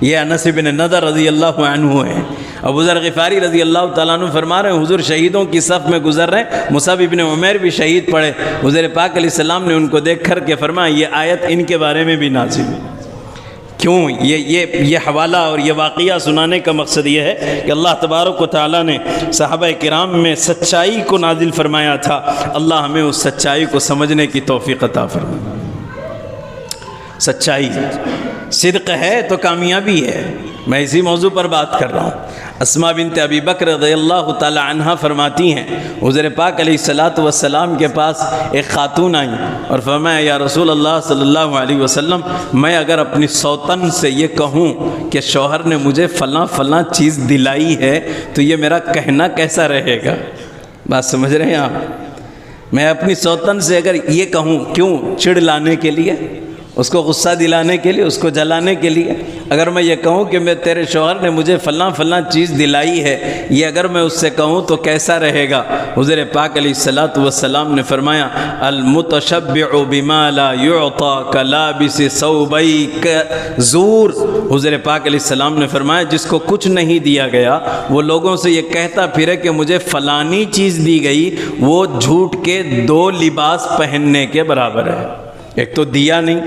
یہ انس بن نضر رضی اللہ عنہ ہیں۔ ابو ذر غفاری رضی اللہ تعالیٰ عنہ فرما رہے ہیں حضور شہیدوں کی صف میں گزر رہے ہیں، مصعب ابن عمیر بھی شہید پڑے، حضور پاک علیہ السلام نے ان کو دیکھ کر کے فرمایا یہ آیت ان کے بارے میں بھی نازل ہوئی۔ کیوں؟ یہ حوالہ اور یہ واقعہ سنانے کا مقصد یہ ہے کہ اللہ تبارک و تعالیٰ نے صحابہ کرام میں سچائی کو نازل فرمایا تھا، اللہ ہمیں اس سچائی کو سمجھنے کی توفیق عطا فرمائے۔ سچائی صدق ہے تو کامیابی ہے۔ میں اسی موضوع پر بات کر رہا ہوں۔ اسماء بنت ابی بکر رضی اللہ تعالی عنہا فرماتی ہیں حضور پاک علیہ السلام کے پاس ایک خاتون آئیں اور فرمایا یا رسول اللہ صلی اللہ علیہ وسلم، میں اگر اپنی سوتن سے یہ کہوں کہ شوہر نے مجھے فلاں فلاں چیز دلائی ہے تو یہ میرا کہنا کیسا رہے گا؟ بات سمجھ رہے ہیں آپ؟ میں اپنی سوتن سے اگر یہ کہوں، کیوں؟ چڑ لانے کے لیے، اس کو غصہ دلانے کے لیے، اس کو جلانے کے لیے۔ اگر میں یہ کہوں کہ میں تیرے شوہر نے مجھے فلاں فلاں چیز دلائی ہے، یہ اگر میں اس سے کہوں تو کیسا رہے گا؟ حضور پاک علیہ الصلوۃ والسلام نے فرمایا المتشبع بما لا يعطى كلابس ثوبي زور۔ حضور پاک علیہ السلام نے فرمایا جس کو کچھ نہیں دیا گیا وہ لوگوں سے یہ کہتا پھرے کہ مجھے فلانی چیز دی گئی، وہ جھوٹ کے 2 لباس پہننے کے برابر ہے۔ ایک تو دیا نہیں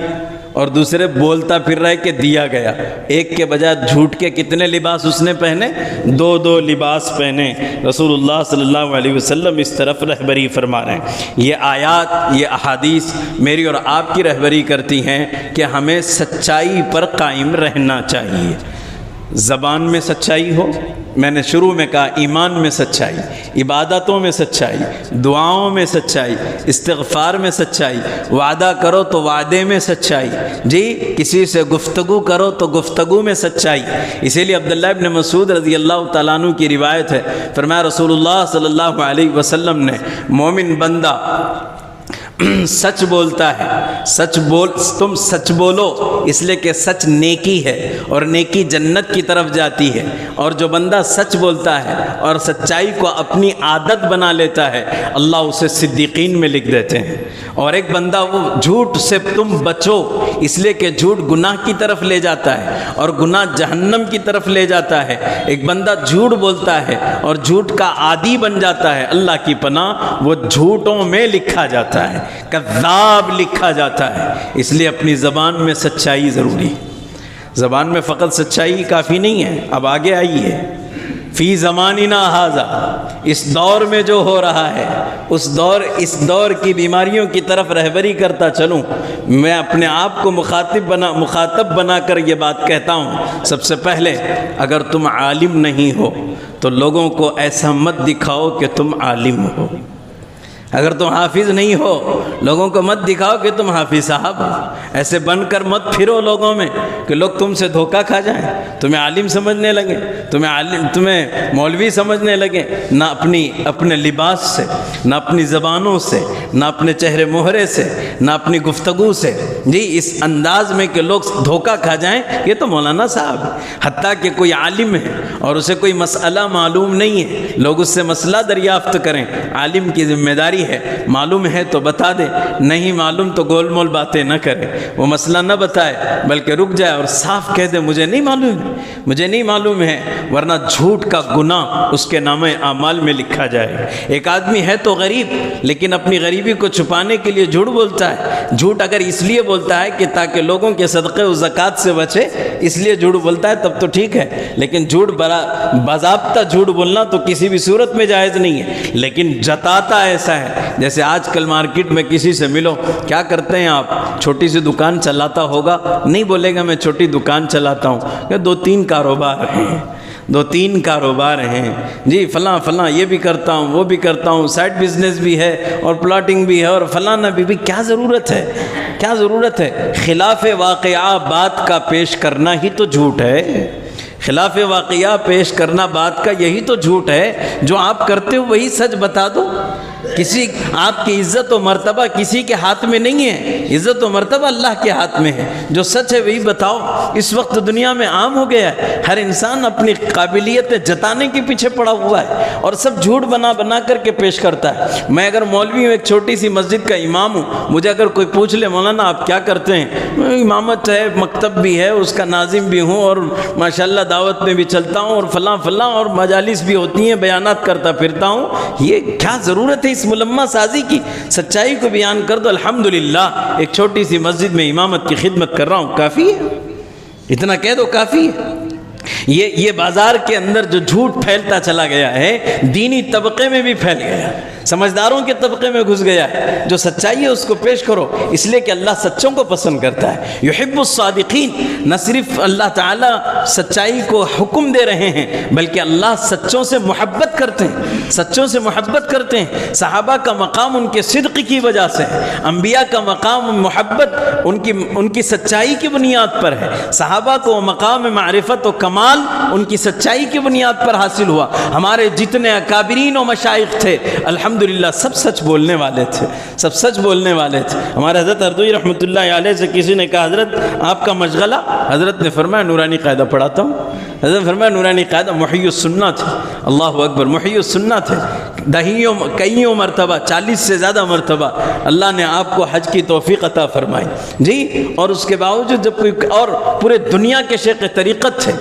اور دوسرے بولتا پھر رہا ہے کہ دیا گیا۔ ایک کے بجائے جھوٹ کے کتنے لباس اس نے پہنے؟ 2 لباس پہنے۔ رسول اللہ صلی اللہ علیہ وسلم اس طرف رہبری فرما رہے ہیں۔ یہ آیات، یہ احادیث میری اور آپ کی رہبری کرتی ہیں کہ ہمیں سچائی پر قائم رہنا چاہیے۔ زبان میں سچائی ہو، میں نے شروع میں کہا ایمان میں سچائی، عبادتوں میں سچائی، دعاؤں میں سچائی، استغفار میں سچائی، وعدہ کرو تو وعدے میں سچائی، جی کسی سے گفتگو کرو تو گفتگو میں سچائی۔ اسی لیے عبداللہ ابن مسعود رضی اللہ تعالیٰ عنہ کی روایت ہے، فرمایا رسول اللہ صلی اللہ علیہ وسلم نے مومن بندہ سچ بولتا ہے، تم سچ بولو اس لیے کہ سچ نیکی ہے اور نیکی جنت کی طرف جاتی ہے، اور جو بندہ سچ بولتا ہے اور سچائی کو اپنی عادت بنا لیتا ہے اللہ اسے صدیقین میں لکھ دیتے ہیں۔ اور ایک بندہ وہ جھوٹ سے تم بچو اس لیے کہ جھوٹ گناہ کی طرف لے جاتا ہے اور گناہ جہنم کی طرف لے جاتا ہے۔ ایک بندہ جھوٹ بولتا ہے اور جھوٹ کا عادی بن جاتا ہے، اللہ کی پناہ وہ جھوٹوں میں لکھا جاتا ہے، کذاب لکھا جاتا ہے۔ اس لیے اپنی زبان میں سچائی ضروری ہے۔ زبان میں فقط سچائی کافی نہیں ہے، اب آگے آئیے۔ فی زماننا ھذا، اس دور میں جو ہو رہا ہے اس دور کی بیماریوں کی طرف رہبری کرتا چلوں۔ میں اپنے آپ کو مخاطب بنا کر یہ بات کہتا ہوں، سب سے پہلے اگر تم عالم نہیں ہو تو لوگوں کو ایسا مت دکھاؤ کہ تم عالم ہو۔ اگر تم حافظ نہیں ہو لوگوں کو مت دکھاؤ کہ تم حافظ صاحب ہو۔ ایسے بن کر مت پھرو لوگوں میں کہ لوگ تم سے دھوکہ کھا جائیں، تمہیں عالم سمجھنے لگیں، تمہیں مولوی سمجھنے لگیں۔ نہ اپنے لباس سے، نہ اپنی زبانوں سے، نہ اپنے چہرے مہرے سے، نہ اپنی گفتگو سے، جی اس انداز میں کہ لوگ دھوکہ کھا جائیں یہ تو مولانا صاحب ہے۔ حتیٰ کہ کوئی عالم ہے اور اسے کوئی مسئلہ معلوم نہیں ہے، لوگ اس سے مسئلہ دریافت کریں، عالم کی ذمہ داری ہے، معلوم ہے تو بتا دے، نہیں معلوم تو گول مول باتیں نہ کرے، وہ مسئلہ نہ بتائے بلکہ رک جائے اور صاف کہہ دے مجھے نہیں معلوم ہے، مجھے نہیں معلوم ہے، ورنہ جھوٹ کا گناہ اس کے نامہ اعمال میں لکھا جائے گا۔ ایک آدمی ہے تو غریب لیکن اپنی غریبی کو چھپانے کے لیے جھوٹ بولتا ہے۔ جھوٹ اگر اس لیے بولتا ہے کہ تاکہ لوگوں کے صدقے و زکوٰۃ سے بچے، اس لیے جھوٹ بولتا ہے تب تو ٹھیک ہے، لیکن جھوٹ باضابطہ جھوٹ بولنا تو کسی بھی صورت میں جائز نہیں ہے۔ لیکن جتاتا ایسا ہے، جیسے آج کل مارکیٹ میں کسی سے ملو، کیا کرتے ہیں آپ؟ چھوٹی سی دکان چلاتا ہوگا، نہیں بولے گا میں چھوٹی دکان چلاتا ہوں، کہ 2-3 کاروبار ہیں، 2-3 کاروبار ہیں، جی فلاں فلاں یہ بھی کرتا ہوں وہ بھی کرتا ہوں، سائڈ بزنس بھی ہے اور پلاٹنگ بھی ہے اور فلانا بھی کیا ضرورت ہے؟ کیا ضرورت ہے؟ خلاف واقعہ بات کا پیش کرنا ہی تو جھوٹ ہے۔ خلاف واقعہ پیش کرنا بات کا یہی تو جھوٹ ہے۔ جو آپ کرتے ہو وہی سچ بتا دو۔ آپ کی عزت و مرتبہ کسی کے ہاتھ میں نہیں ہے، عزت و مرتبہ اللہ کے ہاتھ میں ہے۔ جو سچ ہے وہی بتاؤ۔ اس وقت دنیا میں عام ہو گیا ہے، ہر انسان اپنی قابلیت جتانے کے پیچھے پڑا ہوا ہے اور سب جھوٹ بنا کر کے پیش کرتا ہے۔ میں اگر مولوی ہوں، ایک چھوٹی سی مسجد کا امام ہوں، مجھے اگر کوئی پوچھ لے مولانا آپ کیا کرتے ہیں؟ امامت ہے، مکتب بھی ہے، اس کا ناظم بھی ہوں اور ماشاءاللہ دعوت میں بھی چلتا ہوں اور فلاں اور مجالس بھی ہوتی ہیں، بیانات کرتا پھرتا ہوں۔ یہ کیا ضرورت ہے اس ملمہ سازی کی؟ سچائی کو بیان کر دو، الحمدللہ ایک چھوٹی سی مسجد میں امامت کی خدمت کر رہا ہوں، کافی ہے، اتنا کہہ دو کافی ہے۔ یہ بازار کے اندر جو جھوٹ پھیلتا چلا گیا ہے، دینی طبقے میں بھی پھیل گیا ہے، سمجھداروں کے طبقے میں گھس گیا ہے۔ جو سچائی ہے اس کو پیش کرو، اس لیے کہ اللہ سچوں کو پسند کرتا ہے۔ یحب الصادقین، نہ صرف اللہ تعالیٰ سچائی کو حکم دے رہے ہیں بلکہ اللہ سچوں سے محبت کرتے ہیں، سچوں سے محبت کرتے ہیں۔ صحابہ کا مقام ان کے صدق کی وجہ سے ہے، انبیاء کا مقام محبت ان کی سچائی کی بنیاد پر ہے۔ صحابہ کو مقام معرفت و کمال کمال ان کی سچائی کی بنیاد پر حاصل ہوا۔ ہمارے جتنے اکابرین و مشائخ تھے الحمدللہ سب سچ بولنے والے تھے، سب سچ بولنے والے تھے۔ ہمارے حضرت اردوئی رحمۃ اللہ علیہ سے کسی نے کہا حضرت آپ کا مشغلہ؟ حضرت نے فرمایا نورانی قاعدہ پڑھاتا ہوں۔ حضرت نے فرمایا نورانی قاعدہ محی السنہ تھے، اللہ اکبر، محی السنہ تھے۔ کئیوں مرتبہ 40 سے زیادہ مرتبہ اللہ نے آپ کو حج کی توفیق عطا فرمائی جی، اور اس کے باوجود جب کوئی اور پورے دنیا کے شیخ طریقت تھے،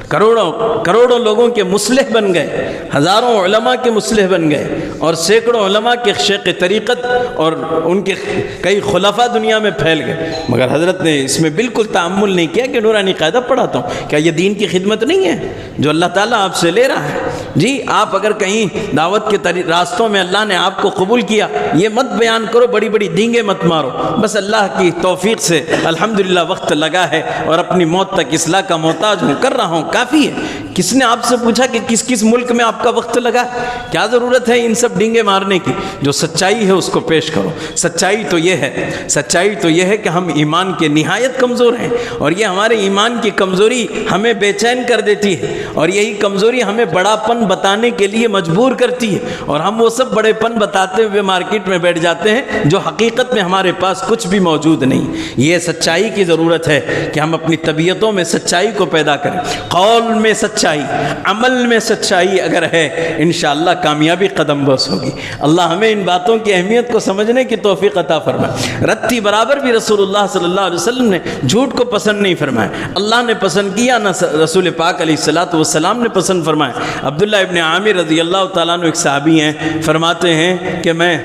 کروڑوں لوگوں کے مصلح بن گئے، ہزاروں علماء کے مصلح بن گئے، اور سینکڑوں علماء کے شیخ طریقت اور ان کے کئی خلفاء دنیا میں پھیل گئے، مگر حضرت نے اس میں بالکل تأمل نہیں کیا کہ نورانی قاعدہ پڑھاتا ہوں۔ کیا یہ دین کی خدمت نہیں ہے جو اللہ تعالیٰ آپ سے لے رہا ہے؟ جی آپ اگر کہیں دعوت کے راستوں میں اللہ نے آپ کو قبول کیا، یہ مت بیان کرو، بڑی بڑی ڈینگیں مت مارو، بس اللہ کی توفیق سے الحمدللہ وقت لگا ہے اور اپنی موت تک اصلاح کا محتاج ہوں، کر رہا ہوں، کافی ہے۔ کس نے آپ سے پوچھا کہ کس کس ملک میں آپ کا وقت لگا؟ کیا ضرورت ہے ان سب ڈینگے مارنے کی؟ جو سچائی ہے اس کو پیش کرو۔ سچائی تو یہ ہے کہ ہم ایمان کے نہایت کمزور ہیں، اور یہ ہمارے ایمان کی کمزوری ہمیں بے چین کر دیتی ہے، اور یہی کمزوری ہمیں بڑا پن بتانے کے لیے مجبور کرتی ہے، اور ہم وہ سب بڑے پن بتاتے ہوئے مارکیٹ میں بیٹھ جاتے ہیں جو حقیقت میں ہمارے پاس کچھ بھی موجود نہیں۔ یہ سچائی کی ضرورت ہے کہ ہم اپنی طبیعتوں میں سچائی کو پیدا کریں، قول میں سچائی، عمل میں سچائی اگر ہے انشاءاللہ کامیابی قدم بوس ہوگی۔ اللہ ہمیں ان باتوں کی اہمیت کو سمجھنے کی توفیق عطا فرمائے۔ رتی برابر بھی رسول اللہ صلی اللہ علیہ وسلم نے جھوٹ کو پسند نہیں فرمایا، اللہ نے پسند کیا، نہ رسول پاک علیہ السلام نے پسند فرمایا۔ عبداللہ ابن عامر رضی اللہ تعالیٰ عنہ ایک صحابی ہیں، فرماتے ہیں کہ میں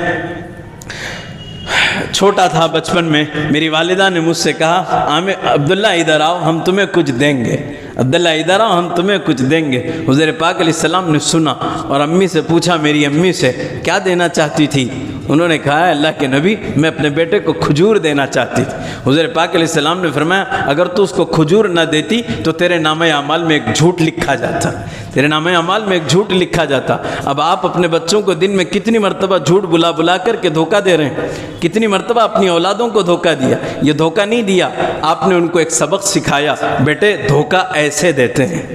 چھوٹا تھا بچپن میں، میری والدہ نے مجھ سے کہا عبداللہ ادھر آؤ ہم تمہیں کچھ دیں گے، عبداللہ ادھر آؤ ہم تمہیں کچھ دیں گے۔ حضور پاک علیہ السلام نے سنا اور امی سے پوچھا، میری امی سے کیا دینا چاہتی تھی؟ انہوں نے کہا اللہ کے نبی میں اپنے بیٹے کو کھجور دینا چاہتی تھی۔ حضور پاک علیہ السلام نے فرمایا اگر تو اس کو کھجور نہ دیتی تو تیرے نامہ اعمال میں ایک جھوٹ لکھا جاتا، تیرے نامہ اعمال میں ایک جھوٹ لکھا جاتا۔ اب آپ اپنے بچوں کو دن میں کتنی مرتبہ جھوٹ بلا کر کے دھوکہ دے رہے ہیں، کتنی مرتبہ اپنی اولادوں کو دھوکہ دیا۔ یہ دھوکہ نہیں دیا، آپ نے ان کو ایک سبق سکھایا، بیٹے دھوکہ ایسے دیتے ہیں۔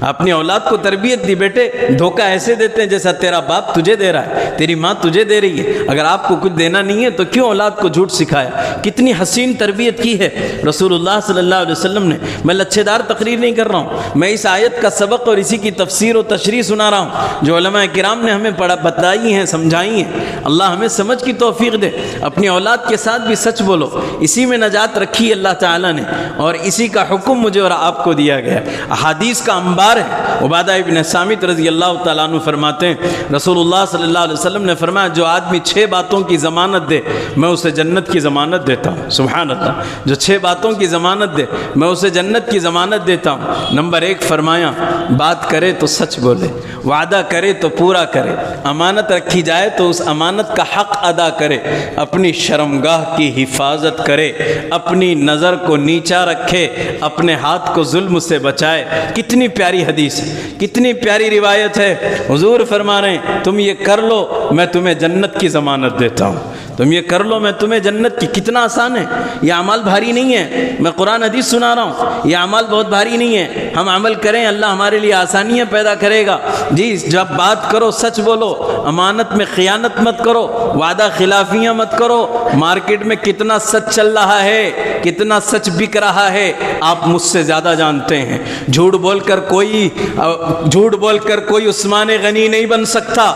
اپنی اولاد کو تربیت دی، بیٹے دھوکہ ایسے دیتے ہیں جیسا تیرا باپ تجھے دے رہا ہے، تیری ماں تجھے دے رہی ہے۔ اگر آپ کو کچھ دینا نہیں ہے تو کیوں اولاد کو جھوٹ سکھایا؟ کتنی حسین تربیت کی ہے رسول اللہ صلی اللہ علیہ وسلم نے۔ میں لچھے دار تقریر نہیں کر رہا ہوں، میں اس آیت کا سبق اور اسی کی تفسیر و تشریح سنا رہا ہوں جو علماء کرام نے ہمیں بتائی ہیں، سمجھائی ہیں۔ اللہ ہمیں سمجھ کی توفیق دے۔ اپنی اولاد کے ساتھ بھی سچ بولو، اسی میں نجات رکھی اللہ تعالیٰ نے، اور اسی کا حکم مجھے اور آپ کو دیا گیا۔ احادیث کا انبار ہے۔ عبادہ ابن صامت رضی اللہ تعالیٰ عنہ فرماتے ہیں رسول اللہ صلی اللہ علیہ وسلم نے فرمایا جو آدمی 6 باتوں کی ضمانت دے میں اسے جنت کی ضمانت دیتا ہوں۔ سبحان اللہ، جو 6 باتوں کی ضمانت دے میں اسے جنت کی ضمانت دیتا ہوں۔ نمبر 1 فرمایا بات کرے تو سچ بولے، وعدہ کرے تو پورا کرے، امانت رکھی جائے تو اس امانت کا حق ادا کرے، اپنی شرمگاہ کی حفاظت کرے، اپنی نظر کو نیچا رکھے، اپنے ہاتھ کو ظلم سے بچائے۔ کتنی پیاری حدیث، کتنی پیاری روایت ہے۔ حضور فرما رہے ہیں تم یہ کر لو میں تمہیں جنت کی ضمانت دیتا ہوں، تم یہ کر لو میں تمہیں جنت کی۔ کتنا آسان ہے، یہ اعمال بھاری نہیں ہے۔ میں قرآن حدیث سنا رہا ہوں، یہ اعمال بہت بھاری نہیں ہے، ہم عمل کریں اللہ ہمارے لیے آسانیاں پیدا کرے گا۔ جی جب بات کرو سچ بولو، امانت میں خیانت مت کرو، وعدہ خلافیاں مت کرو۔ مارکیٹ میں کتنا سچ چل رہا ہے، کتنا سچ بک رہا ہے آپ مجھ سے زیادہ جانتے ہیں۔ جھوٹ بول کر کوئی عثمان غنی نہیں بن سکتا،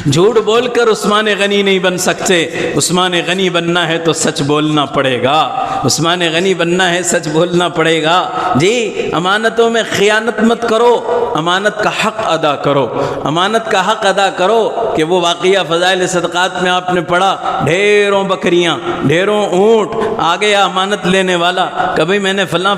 جھوٹ بول کر عثمان غنی نہیں بن سکتے۔ عثمان غنی بننا ہے تو سچ بولنا پڑے گا، عثمان غنی بننا ہے سچ بولنا پڑے گا۔ جی امانتوں میں خیانت مت کرو، امانت کا حق ادا کرو، امانت کا حق ادا کرو۔ کہ وہ واقعہ فضائل صدقات میں آپ نے پڑھا، ڈھیروں بکریاں، ڈھیروں اونٹ، آ گیا امانت لینے والا، کبھی میں نے فلاں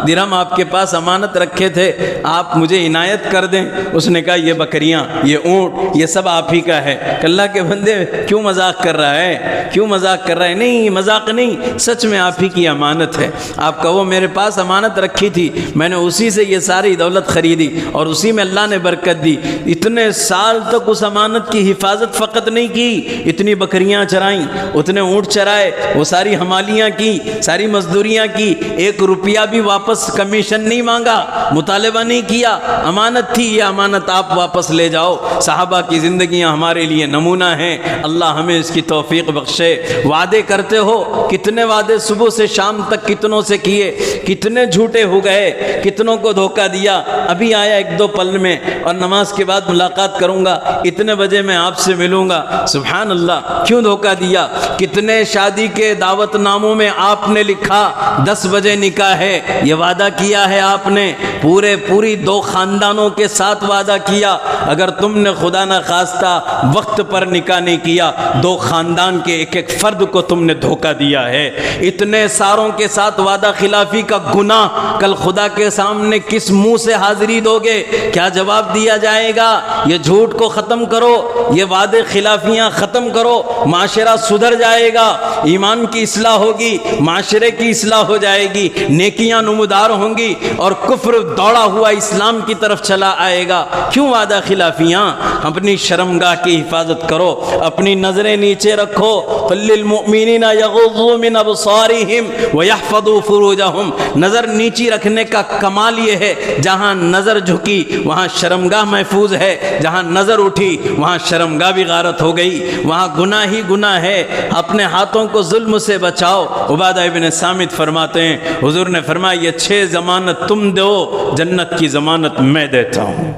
درہم آپ کے پاس امانت رکھے تھے، آپ مجھے عنایت کر دیں۔ اس نے کہا یہ بکریاں، یہ اونٹ، یہ سب آپ ہی کا ہے کہ اللہ کے بندے کیوں مذاق کر رہا ہے، کیوں مذاق کر رہا ہے؟ نہیں، مذاق نہیں، سچ میں آپ ہی کی امانت ہے۔ آپ کہو میرے پاس امانت رکھی تھی، میں نے اسی سے یہ ساری دولت خریدی اور اسی میں اللہ نے برکت دی۔ اتنے سال تک اس امانت کی حفاظت فقط نہیں کی، اتنی بکریاں چرائیں، اتنے اونٹ چرائے، وہ ساری حمالیاں کی، ساری مزدوریاں کی، 1 روپیہ بھی واپس کمیشن نہیں مانگا، مطالبہ نہیں کیا، امانت تھی، یہ امانت آپ واپس لے جاؤ۔ صحابہ کی زندگیاں ہمارے لیے نمونہ ہیں، اللہ ہمیں اس کی توفیق بخشے۔ وعدے کرتے ہو، کتنے وعدے صبح سے شام تک کتنوں سے کیے، کتنے جھوٹے ہو گئے، کتنوں کو دھوکہ دیا۔ ابھی آیا 1-2 پل میں اور نماز کے بعد ملاقات کروں گا، اتنے بجے میں آپ سے ملوں گا، سبحان اللہ، کیوں دھوکہ دیا؟ کتنے شادی کے دعوت ناموں میں آپ نے لکھا 10 بجے نکاح ہے، یہ وعدہ کیا ہے آپ نے، پوری 2 خاندانوں کے ساتھ وعدہ کیا۔ اگر تم نے خدا نہ خواستہ وقت پر نکاح نہیں کیا، 2 خاندان کے ایک فرد کو تم نے دھوکہ دیا ہے۔ اتنے ساروں کے ساتھ وعدہ خلافی کا گناہ کل خدا کے سامنے کس منہ سے حاضری دو گے؟ کیا جواب دیا جائے گا؟ یہ جھوٹ کو ختم کرو، یہ وعدے خلافیاں ختم کرو، معاشرہ سدھر جائے گا، ایمان کی اصلاح ہوگی، معاشرے کی اصلاح ہو جائے گی، نیکیاں نمودار ہوں گی اور کفر دوڑا ہوا اسلام کی طرف چلا آئے گا۔ کیوں وعدہ خلافیاں؟ اپنی شرمگاہ کی حفاظت کرو، اپنی نظریں نیچے رکھو۔ قل للمؤمنین یغضوا من ابصارہم ویحفظوا فروجہم۔ نظر نیچی رکھنے کا کمال یہ ہے، جہاں نظر جھکی وہاں شرمگاہ محفوظ ہے، جہاں نظر اٹھی وہاں شرمگاہ بھی غارت ہو گئی، وہاں گناہ ہی گناہ ہے۔ اپنے ہاتھوں کو ظلم سے بچاؤ۔ عبادہ ابن صامت فرماتے ہیں، حضور نے فرمایا یہ 6 ضمانت تم دو، جنت کی ضمانت میں دیتا ہوں۔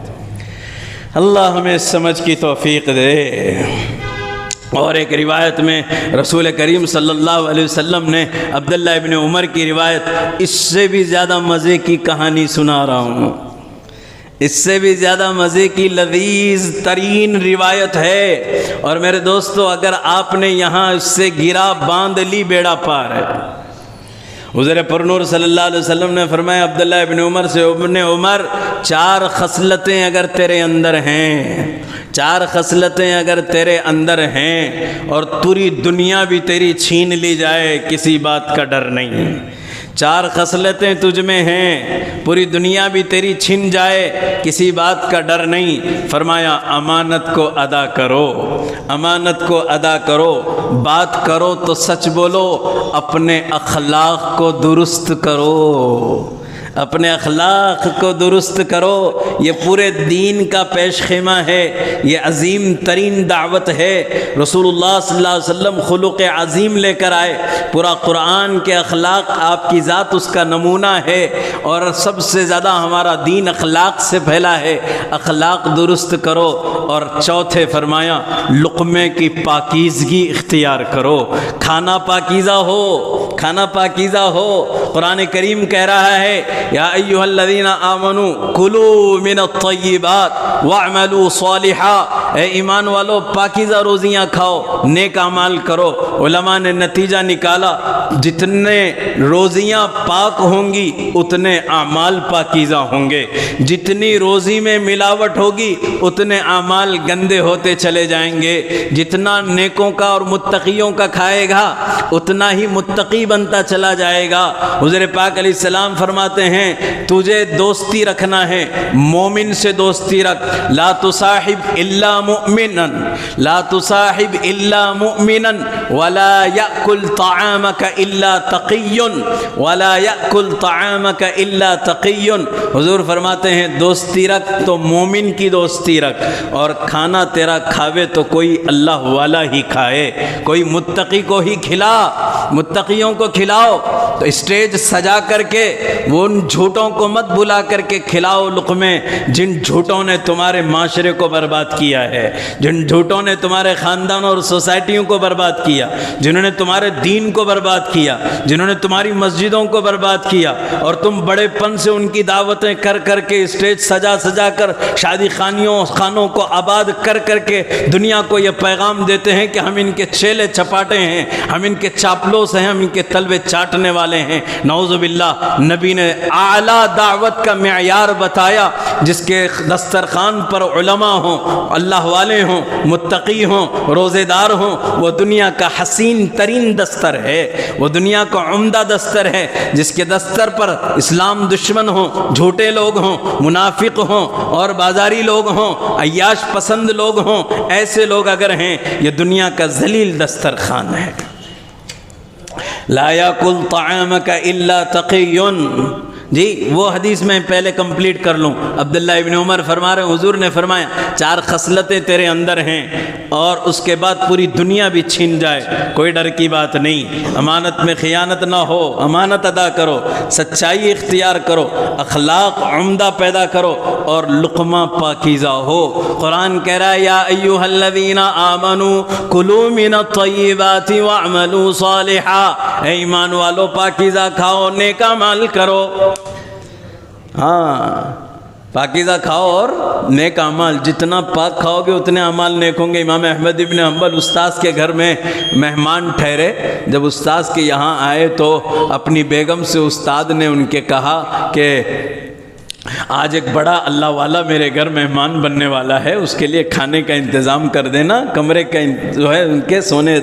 اللہ ہمیں سمجھ کی توفیق دے۔ اور ایک روایت میں رسول کریم صلی اللہ علیہ وسلم نے عبداللہ ابن عمر کی روایت، اس سے بھی زیادہ مزے کی کہانی سنا رہا ہوں، اس سے بھی زیادہ مزے کی لذیذ ترین روایت ہے، اور میرے دوستو اگر آپ نے یہاں اس سے گرا باندھ لی بیڑا پار ہے۔ حضور پرنور صلی اللہ علیہ وسلم نے فرمایا عبداللہ ابن عمر سے، ابن عمر 4 خصلتیں اگر تیرے اندر ہیں، 4 خصلتیں اگر تیرے اندر ہیں اور پوری دنیا بھی تیری چھین لی جائے کسی بات کا ڈر نہیں۔ 4 خصلتیں تجھ میں ہیں، پوری دنیا بھی تیری چھن جائے کسی بات کا ڈر نہیں۔ فرمایا امانت کو ادا کرو، امانت کو ادا کرو، بات کرو تو سچ بولو، اپنے اخلاق کو درست کرو، اپنے اخلاق کو درست کرو۔ یہ پورے دین کا پیش خیمہ ہے، یہ عظیم ترین دعوت ہے۔ رسول اللہ صلی اللہ علیہ وسلم خلق عظیم لے کر آئے، پورا قرآن کے اخلاق، آپ کی ذات اس کا نمونہ ہے، اور سب سے زیادہ ہمارا دین اخلاق سے پھیلا ہے۔ اخلاق درست کرو، اور چوتھے فرمایا لقمے کی پاکیزگی اختیار کرو، کھانا پاکیزہ ہو، کھانا پاکیزہ ہو۔ قرآن کریم کہہ رہا ہے یا ایھا الذین آمنوا کلوا من الطیبات واعملوا صالحا، اے ایمان والو پاکیزہ روزیاں کھاؤ، نیک اعمال کرو۔ علماء نے نتیجہ نکالا جتنے روزیاں پاک ہوں گی اتنے اعمال پاکیزہ ہوں گے، جتنی روزی میں ملاوٹ ہوگی اتنے اعمال گندے ہوتے چلے جائیں گے، جتنا نیکوں کا اور متقیوں کا کھائے گا اتنا ہی متقی بنتا چلا جائے گا۔ حضور پاک علیہ السلام فرماتے ہیں تجھے دوستی رکھنا ہے مومن سے دوستی رکھ، لا تصاحب الا مؤمنا، لا تصاحب الا مؤمنا ولا يأكل طعامك الا تقي، ولا يأكل طعامك الا تقي۔ حضور فرماتے ہیں دوستی رکھ تو مومن کی دوستی رکھ، اور کھانا تیرا کھاوے تو کوئی اللہ والا ہی کھائے، کوئی متقی کو ہی کھلا، متقیوں کو کھلاؤ۔ تو اسٹیج سجا کر کے وہ ان جھوٹوں کو مت بلا کر کے کھلاؤ لقمے جن جھوٹوں نے تمہارے معاشرے کو برباد کیا ہے، جن جھوٹوں نے تمہارے خاندانوں اور سوسائٹیوں کو برباد کیا، جنہوں نے تمہارے دین کو برباد کیا، جنہوں نے تمہاری مسجدوں کو برباد کیا، اور تم بڑے پن سے ان کی دعوتیں کر کر کے اسٹیج سجا سجا کر شادی خانوں کو آباد کر کر کے دنیا کو یہ پیغام دیتے ہیں کہ ہم ان کے چیلے چپاٹے ہیں، ہم ان کے چاپلوس ہیں، ہم ان کے تلوے چاٹنے والے ہیں۔ نعوذ باللہ، نبی نے اعلیٰ دعوت کا معیار بتایا جس کے دسترخوان پر علماء ہوں، اللہ اللہ والے ہوں، متقی ہوں، روزے دار ہوں، وہ دنیا کا حسین ترین دستر ہے، وہ دنیا کا عمدہ دستر ہے، جس کے دستر پر اسلام دشمن ہوں، جھوٹے لوگ ہوں، منافق ہوں اور بازاری لوگ ہوں، عیاش پسند لوگ ہوں، ایسے لوگ اگر ہیں، یہ دنیا کا ذلیل دسترخوان ہے۔ لا یاکل طعامک الا تقی، جی وہ حدیث میں پہلے کمپلیٹ کر لوں۔ عبداللہ ابن عمر فرما رہے ہیں، حضور نے فرمایا 4 خصلتیں تیرے اندر ہیں اور اس کے بعد پوری دنیا بھی چھین جائے کوئی ڈر کی بات نہیں، امانت میں خیانت نہ ہو، امانت ادا کرو، سچائی اختیار کرو، اخلاق عمدہ پیدا کرو اور لقمہ پاکیزہ ہو۔ قرآن کہہ رہا ہے یا ایھا الذین آمنوا کلوا من الطیبات واعملوا صالحا، اے ایمان والو پاکیزہ کھاؤ، نیک اعمال کرو۔ ہاں پاکیزہ کھاؤ اور نیک اعمال، جتنا پاک کھاؤ گے اتنے اعمال نیک ہوں گے۔ امام احمد ابن حنبل استاذ کے گھر میں مہمان ٹھہرے، جب استاذ کے یہاں آئے تو اپنی بیگم سے استاد نے ان کے کہا کہ آج ایک بڑا اللہ والا میرے گھر مہمان بننے والا ہے، اس کے لیے کھانے کا انتظام کر دینا، کمرے کا جو ہے ان کے سونے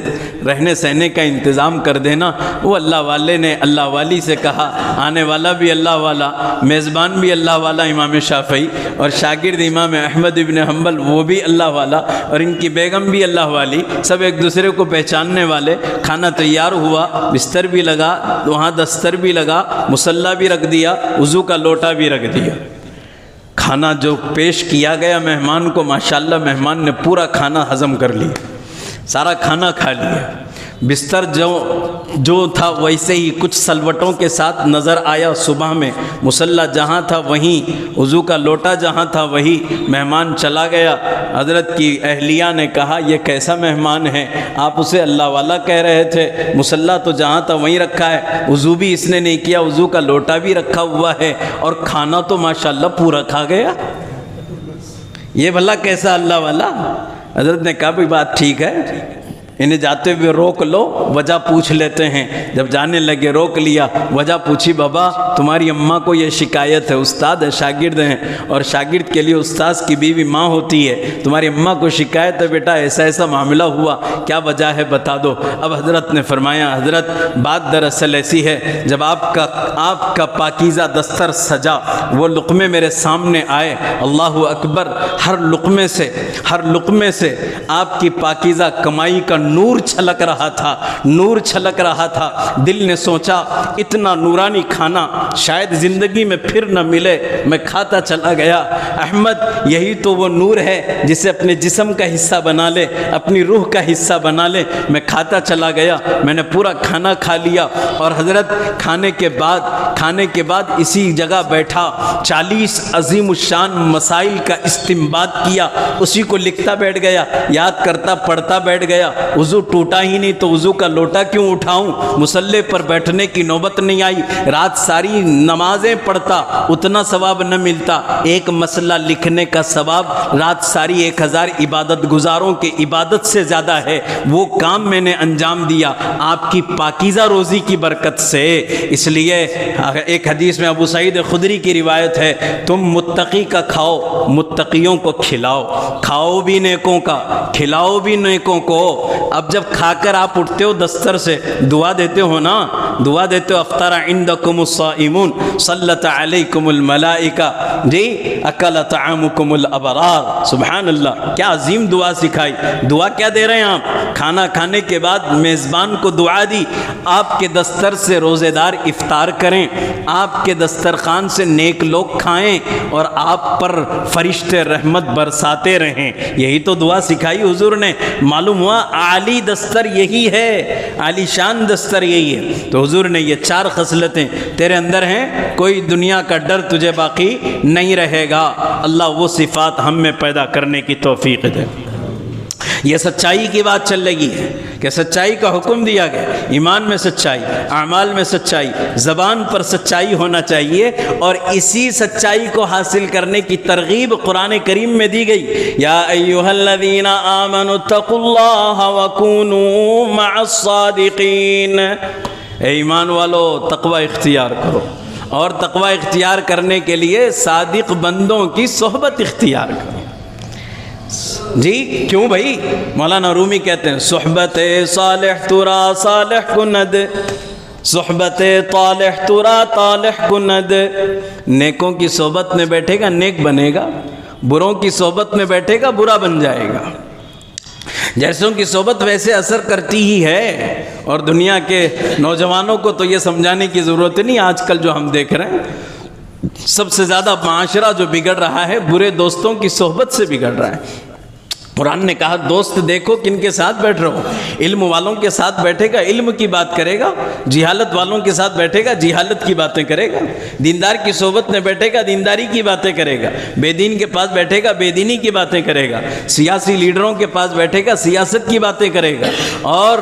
رہنے سہنے کا انتظام کر دینا۔ وہ اللہ والے نے اللہ والی سے کہا، آنے والا بھی اللہ والا، میزبان بھی اللہ والا امام شافعی، اور شاگرد امام احمد ابن حنبل وہ بھی اللہ والا، اور ان کی بیگم بھی اللہ والی، سب ایک دوسرے کو پہچاننے والے۔ کھانا تیار ہوا، بستر بھی لگا، وہاں دستر بھی لگا، مصلی بھی رکھ دیا، وضو کا لوٹا بھی رکھ دیا۔ کھانا جو پیش کیا گیا مہمان کو، ماشاءاللہ مہمان نے پورا کھانا ہضم کر لیا، سارا کھانا کھا لیا۔ بستر جو تھا ویسے ہی کچھ سلوٹوں کے ساتھ نظر آیا صبح میں، مصلی جہاں تھا وہیں، وضو کا لوٹا جہاں تھا وہی، مہمان چلا گیا۔ حضرت کی اہلیہ نے کہا یہ کیسا مہمان ہے، آپ اسے اللہ والا کہہ رہے تھے، مصلی تو جہاں تھا وہیں رکھا ہے، وضو بھی اس نے نہیں کیا، وضو کا لوٹا بھی رکھا ہوا ہے، اور کھانا تو ماشاءاللہ پورا کھا گیا، یہ بھلا کیسا اللہ والا۔ حضرت نے کہا بھی بات ٹھیک ہے، انہیں جاتے ہوئے روک لو، وجہ پوچھ لیتے ہیں۔ جب جانے لگے روک لیا، وجہ پوچھی، بابا تمہاری اماں کو یہ شکایت ہے، استاد ہے شاگرد ہیں، اور شاگرد کے لیے استاذ کی بیوی ماں ہوتی ہے، تمہاری اماں کو شکایت ہے بیٹا ایسا ایسا معاملہ ہوا، کیا وجہ ہے بتا دو۔ اب حضرت نے فرمایا حضرت بات دراصل ایسی ہے، جب آپ کا پاکیزہ دستر سجا، وہ لقمے میرے سامنے آئے، اللہ اکبر، ہر لقمے سے آپ کی پاکیزہ کمائی کا نور چھلک رہا تھا۔ دل نے سوچا اتنا نورانی کھانا شاید زندگی میں پھر نہ ملے، میں کھاتا چلا گیا۔ احمد یہی تو وہ نور ہے جسے اپنے جسم کا حصہ بنا لے، اپنی روح کا حصہ بنا لے۔ میں کھاتا چلا گیا، میں نے پورا کھانا کھا لیا، اور حضرت کھانے کے بعد اسی جگہ بیٹھا 40 عظیم الشان مسائل کا استنباط کیا، اسی کو لکھتا بیٹھ گیا، یاد کرتا پڑھتا بیٹھ گیا۔ وضو ٹوٹا ہی نہیں تو وضو کا لوٹا کیوں اٹھاؤں، مصلی پر بیٹھنے کی نوبت نہیں آئی، رات ساری نمازیں پڑھتا اتنا ثواب نہ ملتا، ایک مسئلہ لکھنے کا ثواب رات ساری 1000 عبادت گزاروں کے عبادت سے زیادہ ہے۔ وہ کام میں نے انجام دیا آپ کی پاکیزہ روزی کی برکت سے۔ اس لیے ایک حدیث میں ابو سعید خدری کی روایت ہے، تم متقی کا کھاؤ، متقیوں کو کھلاؤ، کھاؤ بھی نیکوں کا، کھلاؤ بھی نیکوں کو۔ اب جب کھا کر آپ اٹھتے ہو دستر سے، دعا دیتے ہو نا، دعا دیتے ہو افطر عندکم الصائمون صلت علیکم الملائکہ، جی اکل طعامکم الابرار۔ سبحان اللہ، کیا عظیم دعا سکھائی۔ دعا کیا دے رہے ہیں آپ؟ کھانا کھانے کے بعد میزبان کو دعا دی، آپ کے دستر سے روزے دار افطار کریں، آپ کے دسترخوان سے نیک لوگ کھائیں، اور آپ پر فرشتے رحمت برساتے رہیں۔ یہی تو دعا سکھائی حضور نے۔ معلوم ہوا عالی دستر یہی ہے، عالی شان دستر یہی ہے۔ تو حضور نے یہ 4 خصلتیں تیرے اندر ہیں، کوئی دنیا کا ڈر تجھے باقی نہیں رہے گا۔ اللہ وہ صفات ہم میں پیدا کرنے کی توفیق دے۔ یہ سچائی کی بات چل رہی ہے کہ سچائی کا حکم دیا گیا، ایمان میں سچائی، اعمال میں سچائی، زبان پر سچائی ہونا چاہیے، اور اسی سچائی کو حاصل کرنے کی ترغیب قرآن کریم میں دی گئی۔ یا ایھا الذین آمنوا اتقوا اللہ وکونوا مع الصادقین، اے ایمان والو تقوی اختیار کرو، اور تقوی اختیار کرنے کے لیے صادق بندوں کی صحبت اختیار کرو۔ جی کیوں بھائی؟ مولانا رومی کہتے ہیں صحبت صالح ترا صالح کند، صحبت طالح ترا طالح کند، نیکوں کی صحبت میں بیٹھے گا نیک بنے گا، بروں کی صحبت میں بیٹھے گا برا بن جائے گا۔ جیسوں کی صحبت ویسے اثر کرتی ہی ہے، اور دنیا کے نوجوانوں کو تو یہ سمجھانے کی ضرورت نہیں، آج کل جو ہم دیکھ رہے ہیں سب سے زیادہ معاشرہ جو بگڑ رہا ہے برے دوستوں کی صحبت سے بگڑ رہا ہے۔ قرآن نے کہا دوست دیکھو کن کے ساتھ بیٹھ رہے ہو، علم والوں کے ساتھ بیٹھے گا علم کی بات کرے گا، جہالت والوں کے ساتھ بیٹھے گا جہالت کی باتیں کرے گا، دیندار کی صحبت میں بیٹھے گا دینداری کی باتیں کرے گا، بے دین کے پاس بیٹھے گا بے دینی کی باتیں کرے گا، سیاسی لیڈروں کے پاس بیٹھے گا سیاست کی باتیں کرے گا، اور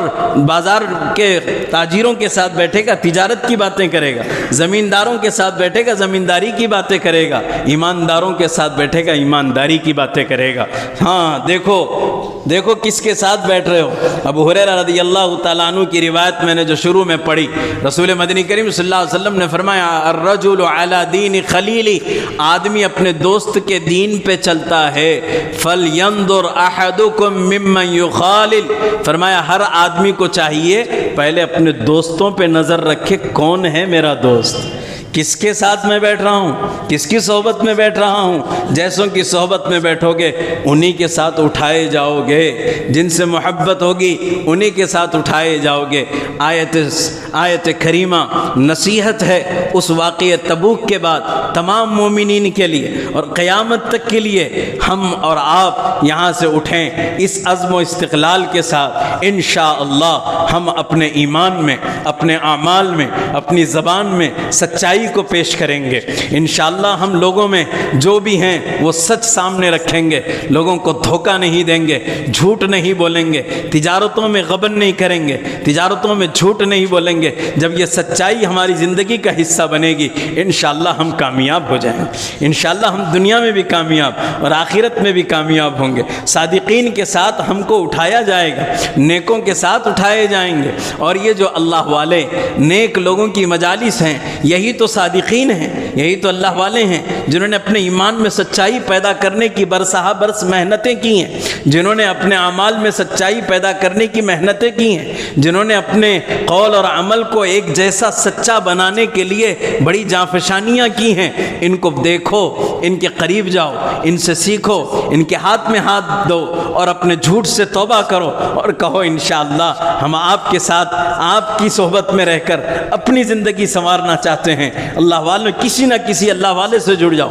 بازار کے تاجروں کے ساتھ بیٹھے گا تجارت کی باتیں کرے گا، زمینداروں کے ساتھ بیٹھے گا زمینداری کی باتیں کرے گا، ایمانداروں کے ساتھ بیٹھے گا ایمانداری کی باتیں کرے گا۔ ہاں دیکھو کس کے ساتھ بیٹھ رہے ہو۔ ابو ہریرہ رضی اللہ تعالیٰ عنہ کی روایت میں نے جو شروع میں پڑھی، رسول مدنی کریم صلی اللہ علیہ وسلم نے فرمایا الرجل علی دین خلیلی، آدمی اپنے دوست کے دین پہ چلتا ہے، فَلْيَنْظُرْ أَحَدُكُمْ مِمَّنْ يُخَالِلْ، فرمایا ہر آدمی کو چاہیے پہلے اپنے دوستوں پہ نظر رکھے، کون ہے میرا دوست، کس کے ساتھ میں بیٹھ رہا ہوں، کس کی صحبت میں بیٹھ رہا ہوں۔ جیسوں کی صحبت میں بیٹھو گے انہی کے ساتھ اٹھائے جاؤ گے، جن سے محبت ہوگی انہی کے ساتھ اٹھائے جاؤ گے۔ آیت کریمہ نصیحت ہے اس واقعہ تبوک کے بعد تمام مومنین کے لیے اور قیامت تک کے لیے، ہم اور آپ یہاں سے اٹھیں اس عزم و استقلال کے ساتھ، انشاءاللہ ہم اپنے ایمان میں، اپنے اعمال میں، اپنی زبان میں سچائی کو پیش کریں گے۔ انشاءاللہ ہم لوگوں میں جو بھی ہیں وہ سچ سامنے رکھیں گے، لوگوں کو دھوکہ نہیں دیں گے، جھوٹ نہیں بولیں گے، تجارتوں میں غبن نہیں کریں گے، تجارتوں میں جھوٹ نہیں بولیں گے۔ جب یہ سچائی ہماری زندگی کا حصہ بنے گی انشاءاللہ ہم کامیاب ہو جائیں گے، انشاءاللہ ہم دنیا میں بھی کامیاب اور آخرت میں بھی کامیاب ہوں گے۔ صادقین کے ساتھ ہم کو اٹھایا جائے گا، نیکوں کے ساتھ اٹھائے جائیں گے، اور یہ جو اللہ والے نیک لوگوں کی مجالس ہیں یہی تو صادقین ہیں، یہی تو اللہ والے ہیں جنہوں نے اپنے ایمان میں سچائی پیدا کرنے کی برسہ برس محنتیں کی ہیں، جنہوں نے اپنے اعمال میں سچائی پیدا کرنے کی محنتیں کی ہیں، جنہوں نے اپنے قول اور عمل کو ایک جیسا سچا بنانے کے لیے بڑی جانفشانیاں کی ہیں۔ ان کو دیکھو، ان کے قریب جاؤ، ان سے سیکھو، ان کے ہاتھ میں ہاتھ دو اور اپنے جھوٹ سے توبہ کرو اور کہو انشاءاللہ ہم آپ کے ساتھ آپ کی صحبت میں رہ کر اپنی زندگی سنوارنا چاہتے ہیں۔ اللہ والے کسی نہ کسی اللہ والے سے جڑ جاؤ،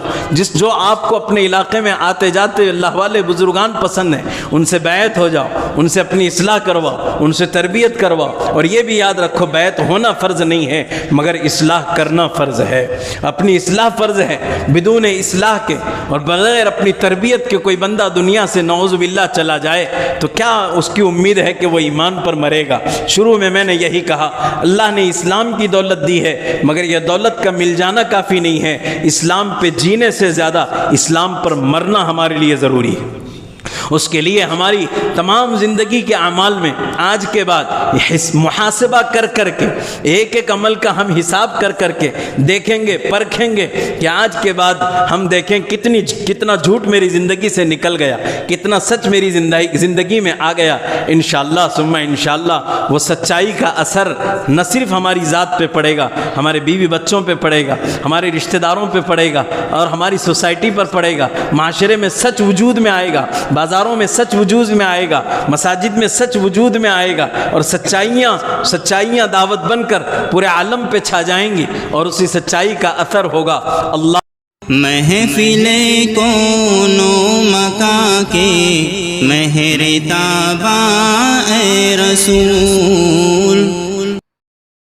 جو آپ کو اپنے علاقے میں آتے جاتے اللہ والے بزرگان پسند ہیں، ان سے بیعت ہو جاؤ، ان سے اپنی اصلاح کرواؤ، ان سے تربیت کرواؤ، اور یہ بھی یاد رکھو بیعت ہونا فرض نہیں ہے مگر اصلاح کرنا فرض ہے۔ اپنی اصلاح فرض ہے، بدون اصلاح کے اور بغیر اپنی تربیت کے کوئی بندہ دنیا سے نعوذ باللہ چلا جائے تو کیا اس کی امید ہے کہ وہ ایمان پر مرے گا؟ شروع میں نے یہی کہا، اللہ نے اسلام کی دولت دی ہے مگر یہ دولت کا مل جانا کافی نہیں ہے، اسلام پہ جینے سے زیادہ اسلام پر مرنا ہمارے لیے ضروری ہے۔ اس کے لیے ہماری تمام زندگی کے اعمال میں آج کے بعد محاسبہ کر کر کے ایک ایک عمل کا ہم حساب کر کر کے دیکھیں گے، پرکھیں گے کہ آج کے بعد ہم دیکھیں کتنا جھوٹ میری زندگی سے نکل گیا، کتنا سچ میری زندگی میں آ گیا۔ انشاءاللہ ثم انشاءاللہ وہ سچائی کا اثر نہ صرف ہماری ذات پہ پڑے گا، ہمارے بیوی بچوں پہ پڑے گا، ہمارے رشتہ داروں پہ پڑے گا، اور ہماری سوسائٹی پر پڑے گا، معاشرے میں سچ وجود میں آئے گا، بازاروں میں سچ وجود میں آئے گا، مساجد میں سچ وجود میں آئے گا، اور سچائیاں دعوت بن کر پورے عالم پہ چھا جائیں گی، اور اسی سچائی کا اثر ہوگا۔ اللہ محفل کون و مکاں کے مہر تاباں اے رسول،